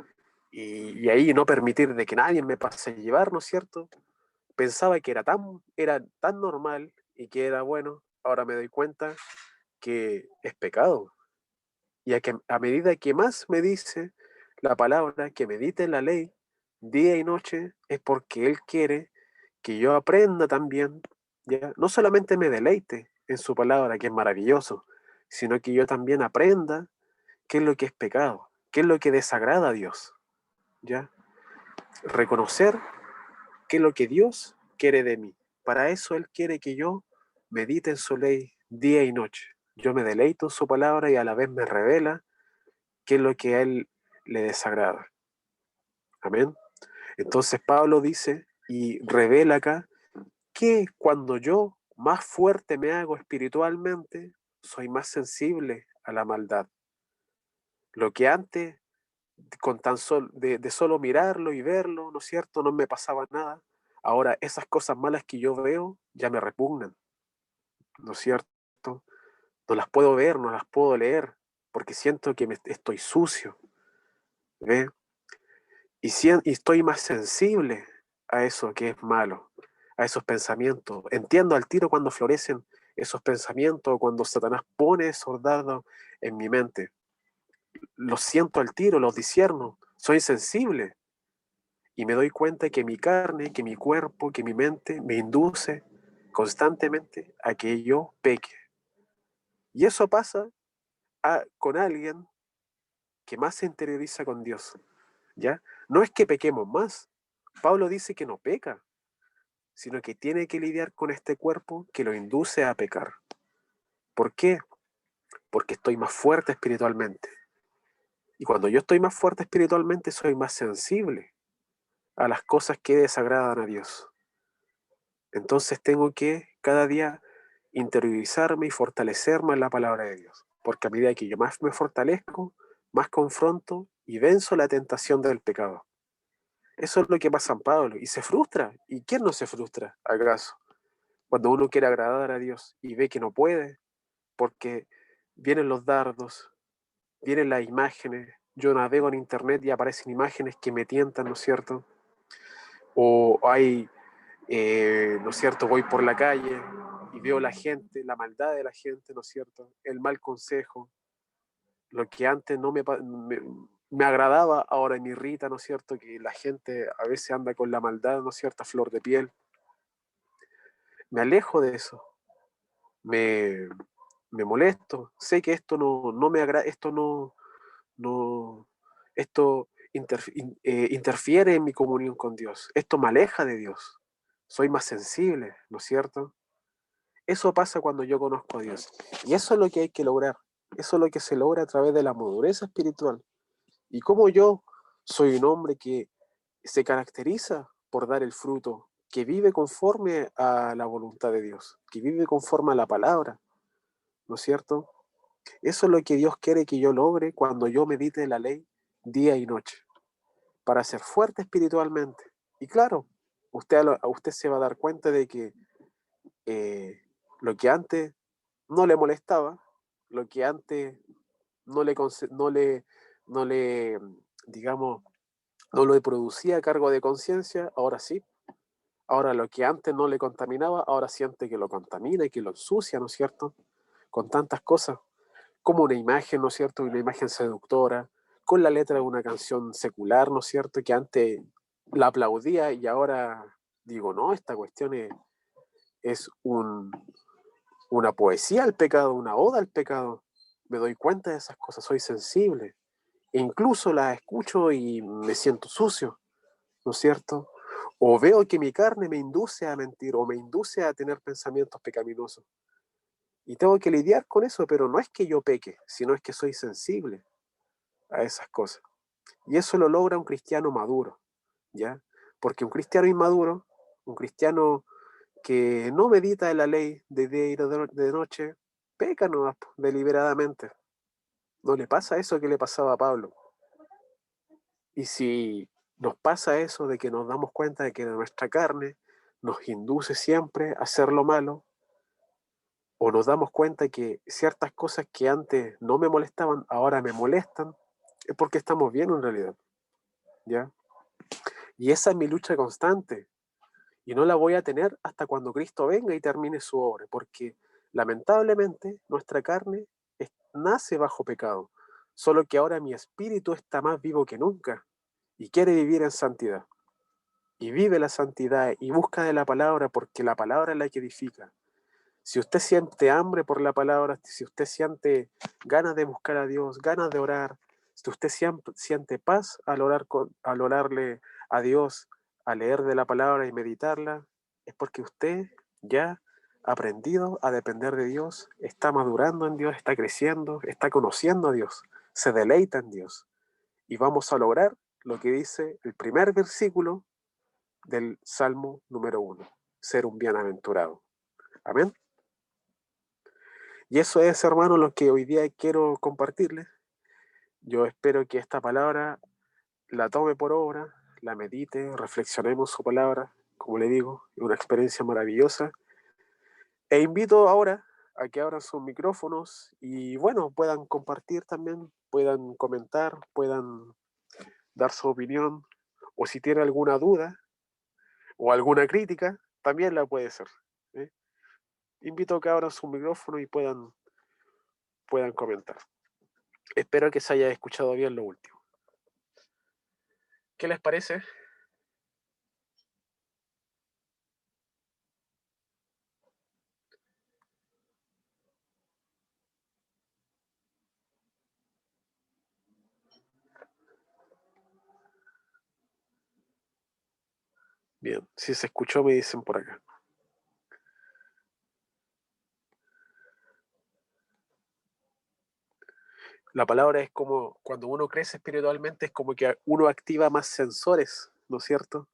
[SPEAKER 1] ahí no permitir de que nadie me pase a llevar, ¿no es cierto? Pensaba que era tan normal y que era bueno, ahora me doy cuenta que es pecado. Y a medida que más me dice la palabra, que medite en la ley, día y noche, es porque Él quiere que yo aprenda también, ¿ya? No solamente me deleite en su palabra, que es maravilloso, sino que yo también aprenda qué es lo que es pecado, qué es lo que desagrada a Dios, ¿ya? Reconocer qué es lo que Dios quiere de mí. Para eso Él quiere que yo medite en su ley día y noche. Yo me deleito en su palabra y a la vez me revela qué es lo que a Él le desagrada. Amén. Entonces Pablo dice y revela acá que cuando yo más fuerte me hago espiritualmente, soy más sensible a la maldad. Lo que antes, con tan solo, de solo mirarlo y verlo, ¿no es cierto?, no me pasaba nada. Ahora esas cosas malas que yo veo ya me repugnan, ¿no es cierto? No las puedo ver, no las puedo leer, porque siento que estoy sucio, ¿ve? Y estoy más sensible a eso que es malo, a esos pensamientos. Entiendo al tiro cuando florecen esos pensamientos, cuando Satanás pone esos dardos en mi mente. Los siento al tiro, los discierno, soy sensible y me doy cuenta que mi carne, que mi cuerpo, que mi mente me induce constantemente a que yo peque. Y eso pasa con alguien que más se interioriza con Dios, ¿ya? No es que pequemos más. Pablo dice que no peca, sino que tiene que lidiar con este cuerpo que lo induce a pecar. ¿Por qué? Porque estoy más fuerte espiritualmente. Y cuando yo estoy más fuerte espiritualmente, soy más sensible a las cosas que desagradan a Dios. Entonces tengo que cada día interiorizarme y fortalecerme en la palabra de Dios. Porque a medida que yo más me fortalezco, más confronto y venzo la tentación del pecado. Eso es lo que pasa San Pablo, y se frustra. ¿Y quién no se frustra, acaso? Cuando uno quiere agradar a Dios y ve que no puede, porque vienen los dardos, vienen las imágenes, yo navego en internet y aparecen imágenes que me tientan, ¿no es cierto? O hay, ¿no es cierto? Voy por la calle y veo la gente, la maldad de la gente, ¿no es cierto? El mal consejo, lo que antes no me agradaba, ahora me irrita, ¿no es cierto? Que la gente a veces anda con la maldad, ¿no es cierto? A flor de piel. Me alejo de eso, me, me molesto, sé que esto no me agrada, esto no, esto interfiere en mi comunión con Dios, esto me aleja de Dios, soy más sensible, ¿no es cierto? Eso pasa cuando yo conozco a Dios. Y eso es lo que hay que lograr. Eso es lo que se logra a través de la madurez espiritual. Y como yo soy un hombre que se caracteriza por dar el fruto, que vive conforme a la voluntad de Dios, que vive conforme a la palabra, ¿no es cierto? Eso es lo que Dios quiere que yo logre cuando yo medite la ley día y noche, para ser fuerte espiritualmente. Y claro, usted se va a dar cuenta de que eh, lo que antes no le molestaba, lo que antes no le, no le, digamos, no lo producía cargo de conciencia, ahora sí. Ahora lo que antes no le contaminaba, ahora siente que lo contamina y que lo ensucia, ¿no es cierto? Con tantas cosas, como una imagen, ¿no es cierto? Una imagen seductora, con la letra de una canción secular, ¿no es cierto? Que antes la aplaudía y ahora digo, no, esta cuestión es una poesía al pecado, una oda al pecado. Me doy cuenta de esas cosas, soy sensible. E incluso las escucho y me siento sucio, ¿no es cierto? O veo que mi carne me induce a mentir o me induce a tener pensamientos pecaminosos. Y tengo que lidiar con eso, pero no es que yo peque, sino es que soy sensible a esas cosas. Y eso lo logra un cristiano maduro, ¿ya? Porque un cristiano inmaduro, un cristiano que no medita en la ley de día y de noche, peca nomás, deliberadamente. No le pasa eso que le pasaba a Pablo. Y si nos pasa eso de que nos damos cuenta de que nuestra carne nos induce siempre a hacer lo malo, o nos damos cuenta que ciertas cosas que antes no me molestaban, ahora me molestan, es porque estamos bien en realidad, ¿ya? Y esa es mi lucha constante, y no la voy a tener hasta cuando Cristo venga y termine su obra, porque lamentablemente nuestra carne nace bajo pecado, solo que ahora mi espíritu está más vivo que nunca y quiere vivir en santidad. Y vive la santidad y busca de la palabra porque la palabra es la que edifica. Si usted siente hambre por la palabra, si usted siente ganas de buscar a Dios, ganas de orar, si usted siente paz al orarle a Dios, a leer de la palabra y meditarla, es porque usted ya ha aprendido a depender de Dios, está madurando en Dios, está creciendo, está conociendo a Dios, se deleita en Dios. Y vamos a lograr lo que dice el primer versículo del Salmo número 1, ser un bienaventurado. Amén. Y eso es, hermano, lo que hoy día quiero compartirles. Yo espero que esta palabra la tome por obra, la medite, reflexionemos su palabra, como le digo, es una experiencia maravillosa. E invito ahora a que abran sus micrófonos y, bueno, puedan compartir también, puedan comentar, puedan dar su opinión, o si tiene alguna duda o alguna crítica, también la puede hacer. ¿Eh? Invito a que abran su micrófono y puedan comentar. Espero que se haya escuchado bien lo último. ¿Qué les parece? Bien, si se escuchó me dicen por acá. La palabra es como, cuando uno crece espiritualmente, es como que uno activa más sensores, ¿no es cierto?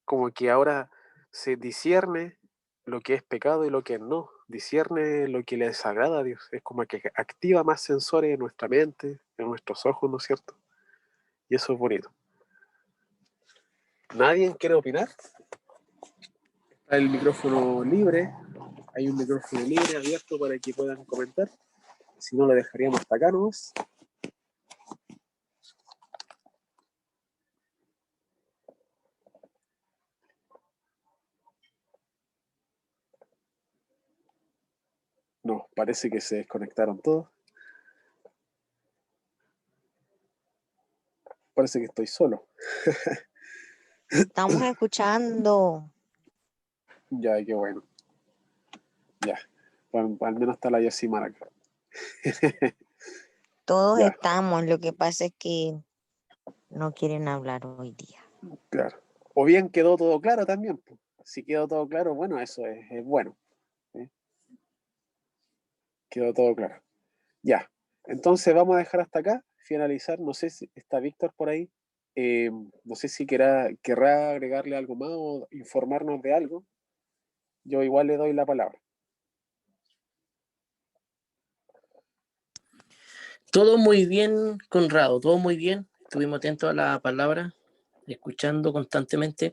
[SPEAKER 1] Como que ahora se discierne lo que es pecado y lo que no. discierne lo que le desagrada a Dios. Es como que activa más sensores en nuestra mente, en nuestros ojos, ¿no es cierto? Y eso es bonito. ¿Nadie quiere opinar? Está el micrófono libre. Hay un micrófono libre abierto para que puedan comentar. Si no, lo dejaríamos hasta acá nomás. No, parece que se desconectaron todos. Parece que estoy solo.
[SPEAKER 3] Estamos escuchando.
[SPEAKER 1] Ya, qué bueno. Ya. Bueno, al menos está la Yosimar acá.
[SPEAKER 3] Todos
[SPEAKER 1] Ya,
[SPEAKER 3] estamos. Lo que pasa es que no quieren hablar hoy día.
[SPEAKER 1] claro. O bien quedó todo claro también, pues. Si quedó todo claro, bueno, eso es bueno. ¿Eh? Quedó todo claro. Ya. Entonces vamos a dejar hasta acá, finalizar. No sé si está Víctor por ahí. No sé si querrá agregarle algo más o informarnos de algo. Yo igual le doy la palabra.
[SPEAKER 2] Todo muy bien, Conrado, todo muy bien. Estuvimos atentos a la palabra, escuchando constantemente.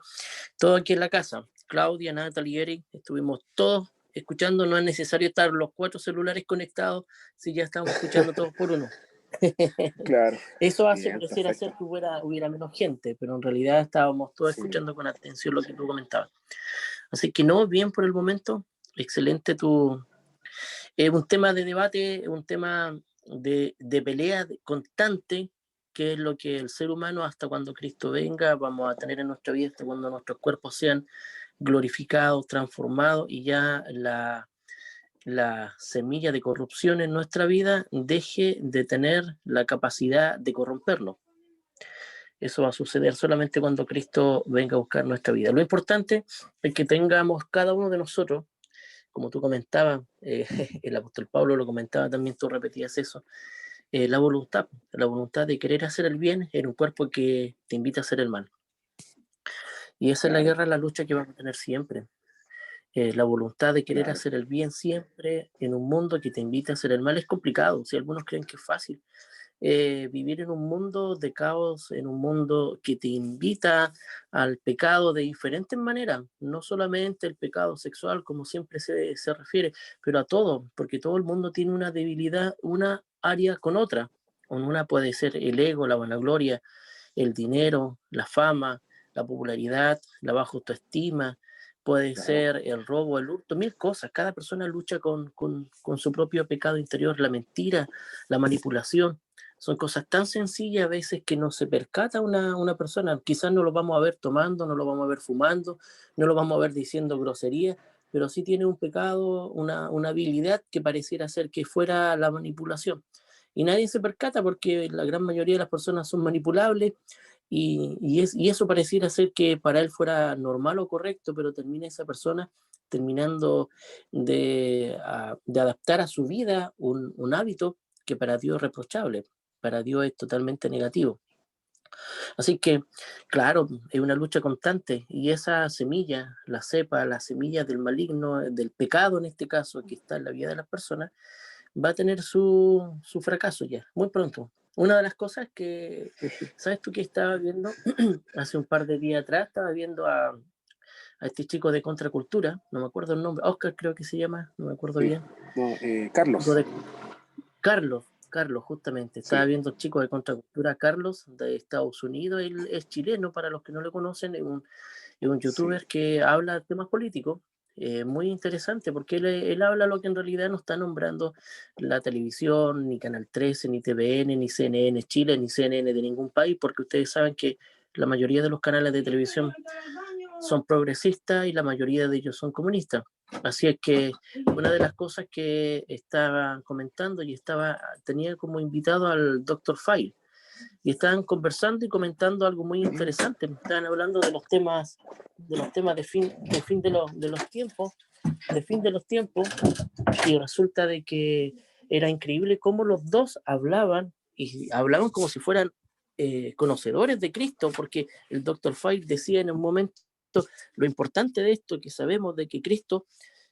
[SPEAKER 2] Todo aquí en la casa, Claudia, Natalie, Eric, estuvimos todos escuchando. No es necesario estar los 4 celulares conectados si ya estamos escuchando todos por uno.
[SPEAKER 1] Claro.
[SPEAKER 2] Eso hace
[SPEAKER 1] Bien,
[SPEAKER 2] parecer hacer
[SPEAKER 1] perfecto.
[SPEAKER 2] que hubiera menos gente, pero en realidad estábamos todos
[SPEAKER 1] Sí.
[SPEAKER 2] escuchando con atención lo que tú comentabas. Así que no, bien por el momento. Excelente tu... un tema de debate, un tema de pelea constante, que es lo que el ser humano, hasta cuando Cristo venga, vamos a tener en nuestra vida, hasta cuando nuestros cuerpos sean glorificados, transformados, y ya la semilla de corrupción en nuestra vida deje de tener la capacidad de corrompernos. Eso va a suceder solamente cuando Cristo venga a buscar nuestra vida. Lo importante es que tengamos cada uno de nosotros, como tú comentabas, el apóstol Pablo lo comentaba también, tú repetías eso, la voluntad de querer hacer el bien en un cuerpo que te invita a hacer el mal. Y esa es la guerra, la lucha que vamos a tener siempre. La voluntad de querer hacer el bien siempre en un mundo que te invita a hacer el mal es complicado. Si algunos creen que es fácil, vivir en un mundo de caos, en un mundo que te invita al pecado de diferentes maneras, no solamente el pecado sexual, como siempre se refiere, pero a todo, porque todo el mundo tiene una debilidad, una área con otra. Una puede ser el ego, la vanagloria, el dinero, la fama, la popularidad, la baja autoestima, puede ser el robo, el hurto, mil cosas. Cada persona lucha con su propio pecado interior, la mentira, la manipulación. Son cosas tan sencillas a veces que no se percata una persona. Quizás no lo vamos a ver tomando, no lo vamos a ver fumando, no lo vamos a ver diciendo grosería, pero sí tiene un pecado, una habilidad que pareciera ser que fuera la manipulación. Y nadie se percata porque la gran mayoría de las personas son manipulables y eso pareciera ser que para él fuera normal o correcto, pero termina esa persona terminando de adaptar a su vida un hábito que para Dios es reprochable, para Dios es totalmente negativo. Así que, claro, es una lucha constante y esa semilla, la cepa, la semilla del maligno, del pecado en este caso, que está en la vida de las personas, va a tener su fracaso ya, muy pronto. Una de las cosas que, ¿sabes tú que estaba viendo? Hace un par de días atrás estaba viendo a este chico de Contracultura, no me acuerdo el nombre, Oscar creo que se llama, no me acuerdo
[SPEAKER 1] Sí.
[SPEAKER 2] bien.
[SPEAKER 1] No, Carlos.
[SPEAKER 2] Carlos, justamente. Estaba
[SPEAKER 1] Sí.
[SPEAKER 2] viendo chico de Contracultura, Carlos, de Estados Unidos. Él es chileno, para los que no le conocen, es un youtuber
[SPEAKER 1] Sí.
[SPEAKER 2] que habla de temas políticos. Muy interesante, porque él habla lo que en realidad no está nombrando la televisión, ni Canal 13, ni TVN, ni CNN Chile, ni CNN de ningún país, porque ustedes saben que la mayoría de los canales de televisión son progresistas y la mayoría de ellos son comunistas. Así es que una de las cosas que estaba comentando y tenía como invitado al Dr. File y estaban conversando y comentando algo muy interesante. Estaban hablando de fin de los tiempos, y resulta de que era increíble cómo los dos hablaban y hablaban como si fueran conocedores de Cristo, porque el Dr. File decía en un momento lo importante de esto, que sabemos de que Cristo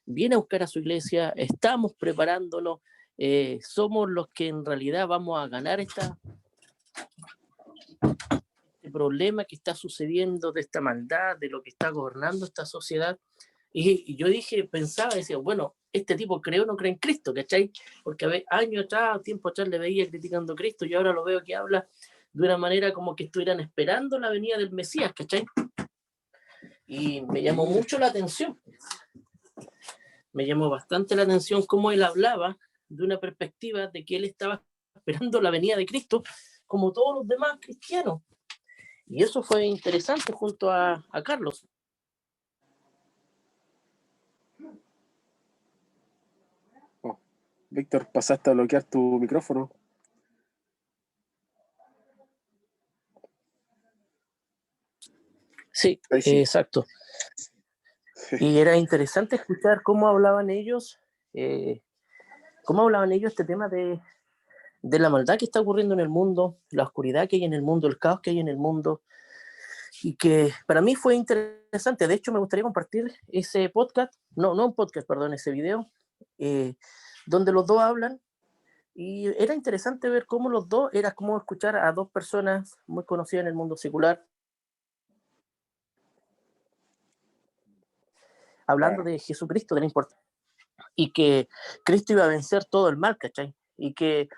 [SPEAKER 2] viene a buscar a su iglesia, estamos preparándolo, somos los que en realidad vamos a ganar este problema que está sucediendo, de esta maldad, de lo que está gobernando esta sociedad. Y yo pensaba, decía, bueno, este tipo cree o no cree en Cristo, ¿cachai? Porque años atrás, tiempo atrás le veía criticando a Cristo, y ahora lo veo que habla de una manera como que estuvieran esperando la venida del Mesías, ¿cachai? Y me llamó mucho la atención. Me llamó bastante la atención cómo él hablaba de una perspectiva de que él estaba esperando la venida de Cristo, como todos los demás cristianos. Y eso fue interesante junto a Carlos.
[SPEAKER 1] Víctor, pasaste a bloquear tu micrófono.
[SPEAKER 2] Sí, exacto. Y era interesante escuchar cómo hablaban ellos este tema de la maldad que está ocurriendo en el mundo, la oscuridad que hay en el mundo, el caos que hay en el mundo, y que para mí fue interesante. De hecho, me gustaría compartir ese podcast, ese video, donde los dos hablan, y era interesante ver cómo los dos, era como escuchar a dos personas muy conocidas en el mundo secular, hablando de Jesucristo, de la importancia, y Cristo iba a vencer todo el mal, ¿cachai? Y que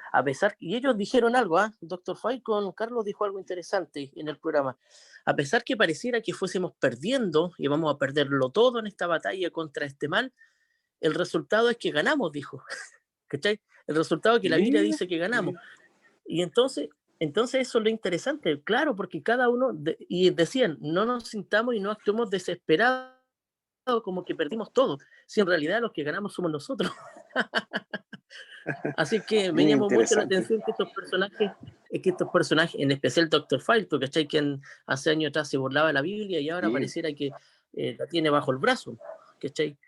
[SPEAKER 2] y ellos dijeron algo, Dr. Fay con Carlos dijo algo interesante en el programa, a pesar que pareciera que fuésemos perdiendo y vamos a perderlo todo en esta batalla contra este mal, el resultado es que ganamos, dijo, ¿cachai? El resultado es que la Biblia dice que ganamos. Y entonces eso es lo interesante, claro, porque cada uno, y decían, no nos sintamos y no actuemos desesperados como que perdimos todo, si en realidad los que ganamos somos nosotros. Así que me llamó mucho la atención que estos personajes, en especial Dr. File, ¿cachai? Quien hace años atrás se burlaba de la Biblia y ahora pareciera que la tiene bajo el brazo, ¿cachai?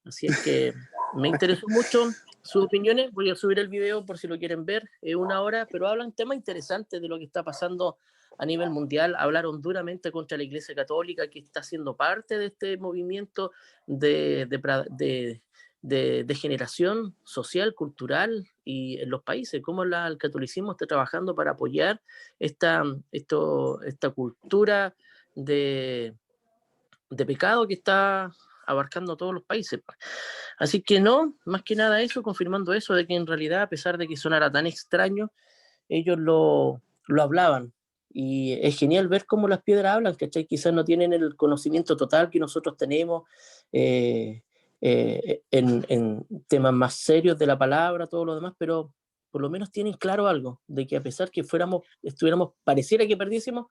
[SPEAKER 2] Así es que me interesó mucho sus opiniones. Voy a subir el video por si lo quieren ver, 1 hora, pero hablan temas interesantes de lo que está pasando a nivel mundial. Hablaron duramente contra la Iglesia Católica, que está siendo parte de este movimiento de generación social, cultural, y en los países, cómo el catolicismo está trabajando para apoyar esta cultura de pecado que está abarcando todos los países. Así que no, más que nada eso, confirmando eso, de que en realidad, a pesar de que sonara tan extraño, ellos lo hablaban. Y es genial ver cómo las piedras hablan, ¿cachai? Quizás no tienen el conocimiento total que nosotros tenemos en temas más serios de la palabra, todo lo demás, pero por lo menos tienen claro algo, de que a pesar que estuviéramos, pareciera que perdiésemos,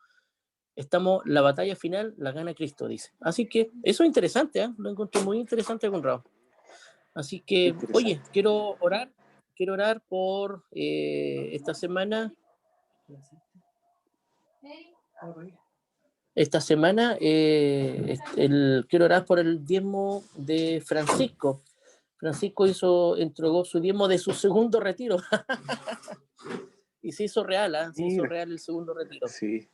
[SPEAKER 2] la batalla final la gana Cristo, dice. Así que eso es interesante, lo encontré muy interesante, Conrado. Así que, oye, quiero orar por esta semana. Esta semana quiero orar por el diezmo de Francisco. Francisco entregó su diezmo de su segundo retiro. Y se hizo real, se hizo real el segundo retiro.
[SPEAKER 1] Sí.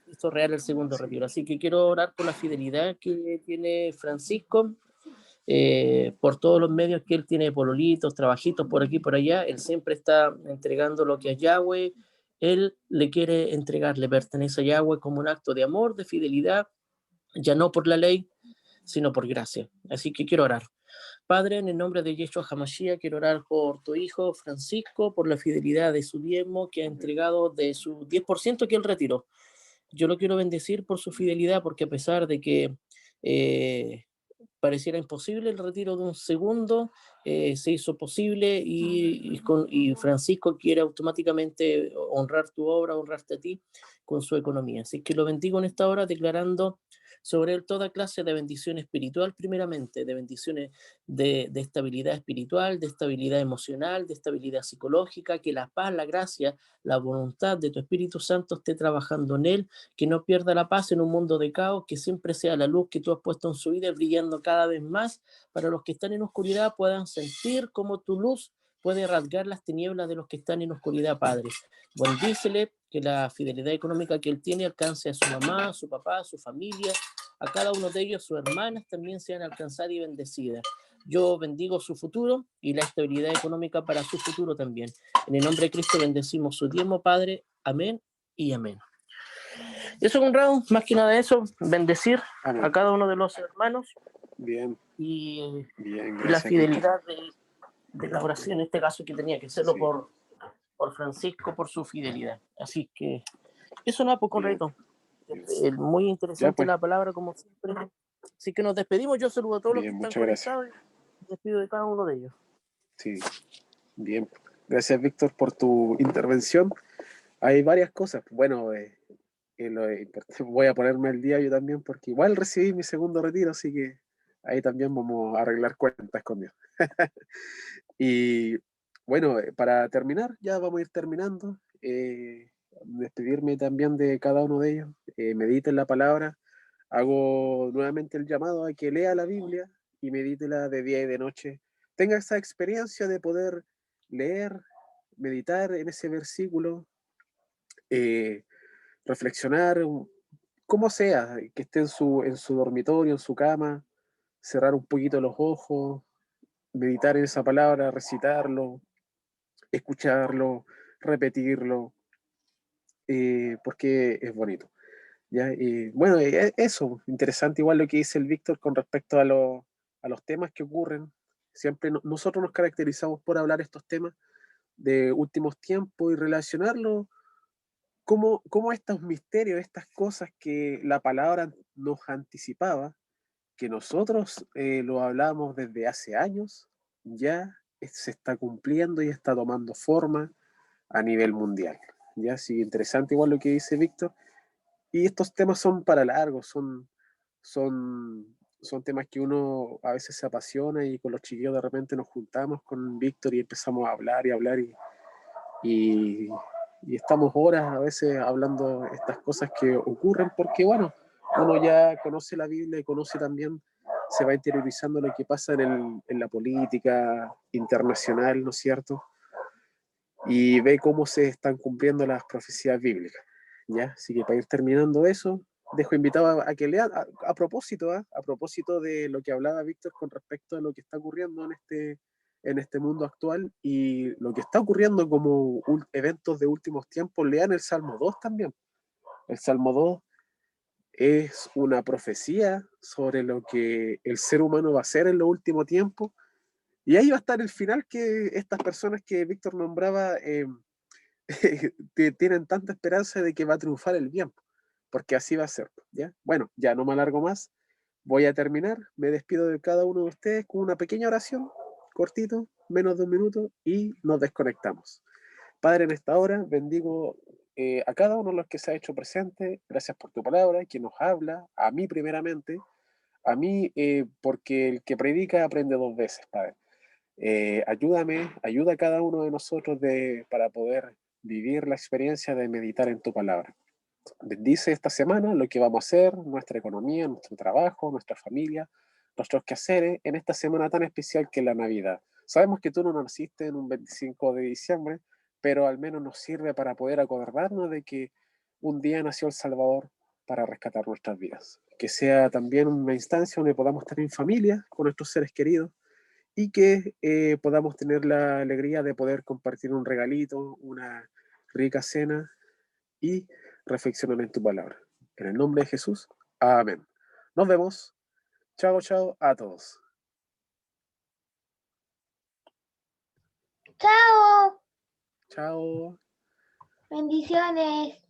[SPEAKER 2] Hizo real el segundo retiro. Así que quiero orar por la fidelidad que tiene Francisco, por todos los medios que él tiene, pololitos, trabajitos por aquí, por allá. Él siempre está entregando lo que a Yahweh él le quiere entregar, le pertenece a Yahweh como un acto de amor, de fidelidad, ya no por la ley, sino por gracia. Así que quiero orar. Padre, en el nombre de Yeshua HaMashiach, quiero orar por tu hijo Francisco, por la fidelidad de su diezmo que ha entregado, de su 10% que él retiró. Yo lo quiero bendecir por su fidelidad, porque a pesar de que pareciera imposible el retiro de un segundo, se hizo posible, y Francisco quiere automáticamente honrar tu obra, honrarte a ti con su economía. Así que lo bendigo en esta hora, declarando sobre él toda clase de bendición espiritual, primeramente, de bendiciones de estabilidad espiritual, de estabilidad emocional, de estabilidad psicológica, que la paz, la gracia, la voluntad de tu Espíritu Santo esté trabajando en él, que no pierda la paz en un mundo de caos, que siempre sea la luz que tú has puesto en su vida, brillando cada vez más, para los que están en oscuridad puedan sentir como tu luz puede rasgar las tinieblas de los que están en oscuridad, Padre. Bendícele, que la fidelidad económica que él tiene alcance a su mamá, a su papá, a su familia, a cada uno de ellos, sus hermanas también sean alcanzadas y bendecidas. Yo bendigo su futuro y la estabilidad económica para su futuro también. En el nombre de Cristo bendecimos su diezmo, Padre. Amén y amén. Eso, Conrado, más que nada eso, bendecir
[SPEAKER 1] Amén.
[SPEAKER 2] a cada uno de los hermanos
[SPEAKER 1] Bien,
[SPEAKER 2] y
[SPEAKER 1] bien,
[SPEAKER 2] la
[SPEAKER 1] gracias, Víctor.
[SPEAKER 2] fidelidad de la oración, en este caso que tenía que hacerlo
[SPEAKER 1] Sí.
[SPEAKER 2] por Francisco, por su fidelidad. Así que eso no, pues,
[SPEAKER 1] Bien,
[SPEAKER 2] Conrado.
[SPEAKER 1] bien.
[SPEAKER 2] Muy
[SPEAKER 1] Ya,
[SPEAKER 2] interesante
[SPEAKER 1] pues,
[SPEAKER 2] la palabra, como siempre. Así que nos despedimos. Yo saludo a todos los que
[SPEAKER 1] bien,
[SPEAKER 2] están
[SPEAKER 1] muchas gracias.
[SPEAKER 2] conectados y despido de cada uno de ellos.
[SPEAKER 1] Sí, bien. Gracias, Víctor, por tu intervención. Hay varias cosas. Bueno, voy a ponerme al día yo también, porque igual recibí mi segundo retiro, así que ahí también vamos a arreglar cuentas con Dios. Y bueno, para terminar, ya vamos a ir terminando. Despedirme también de cada uno de ellos. Mediten la palabra. Hago nuevamente el llamado a que lea la Biblia y medítela de día y de noche. Tenga esa experiencia de poder leer, meditar en ese versículo, eh, reflexionar, como sea, que esté en su dormitorio, en su cama, cerrar un poquito los ojos, meditar en esa palabra, recitarlo, escucharlo, repetirlo, porque es bonito. ¿Ya? Y bueno, eso, interesante igual lo que dice el Víctor con respecto a los temas que ocurren. Siempre nosotros nos caracterizamos por hablar estos temas de últimos tiempos y relacionarlo como estos misterios, estas cosas que la palabra nos anticipaba, que nosotros lo hablamos desde hace años, ya se está cumpliendo y está tomando forma a nivel mundial. Ya, sí, interesante igual lo que dice Víctor. Y estos temas son para largos, son temas que uno a veces se apasiona y con los chiquillos de repente nos juntamos con Víctor y empezamos a hablar y hablar y, y estamos horas a veces hablando estas cosas que ocurren porque, bueno, uno ya conoce la Biblia y conoce también, se va interiorizando lo que pasa en la política internacional, ¿no es cierto? Y ve cómo se están cumpliendo las profecías bíblicas. ¿Ya? Así que para ir terminando eso, dejo invitado a que lean, a propósito, a propósito de lo que hablaba Víctor con respecto a lo que está ocurriendo en este mundo actual y lo que está ocurriendo como eventos de últimos tiempos, lean el Salmo 2 también. El Salmo 2 es una profecía sobre lo que el ser humano va a hacer en los últimos tiempos y ahí va a estar el final que estas personas que Víctor nombraba tienen tanta esperanza de que va a triunfar el bien, porque así va a ser, ¿ya? Bueno, ya no me alargo más, voy a terminar, me despido de cada uno de ustedes con una pequeña oración, cortito, menos de un minuto, y nos desconectamos. Padre, en esta hora bendigo a cada uno de los que se ha hecho presente, gracias por tu palabra, que nos habla, a mí primeramente, a mí porque el que predica aprende dos veces, Padre. Ayúdame, ayuda a cada uno de nosotros para poder vivir la experiencia de meditar en tu palabra. Bendice esta semana lo que vamos a hacer, nuestra economía, nuestro trabajo, nuestra familia, nuestros quehaceres en esta semana tan especial que es la Navidad. Sabemos que tú no naciste en un 25 de diciembre, pero al menos nos sirve para poder acordarnos de que un día nació el Salvador para rescatar nuestras vidas. Que sea también una instancia donde podamos estar en familia con nuestros seres queridos y que podamos tener la alegría de poder compartir un regalito, una rica cena y reflexionar en tu palabra. En el nombre de Jesús, amén. Nos vemos. Chao, chao a todos.
[SPEAKER 4] Chao.
[SPEAKER 1] Chao.
[SPEAKER 4] Bendiciones.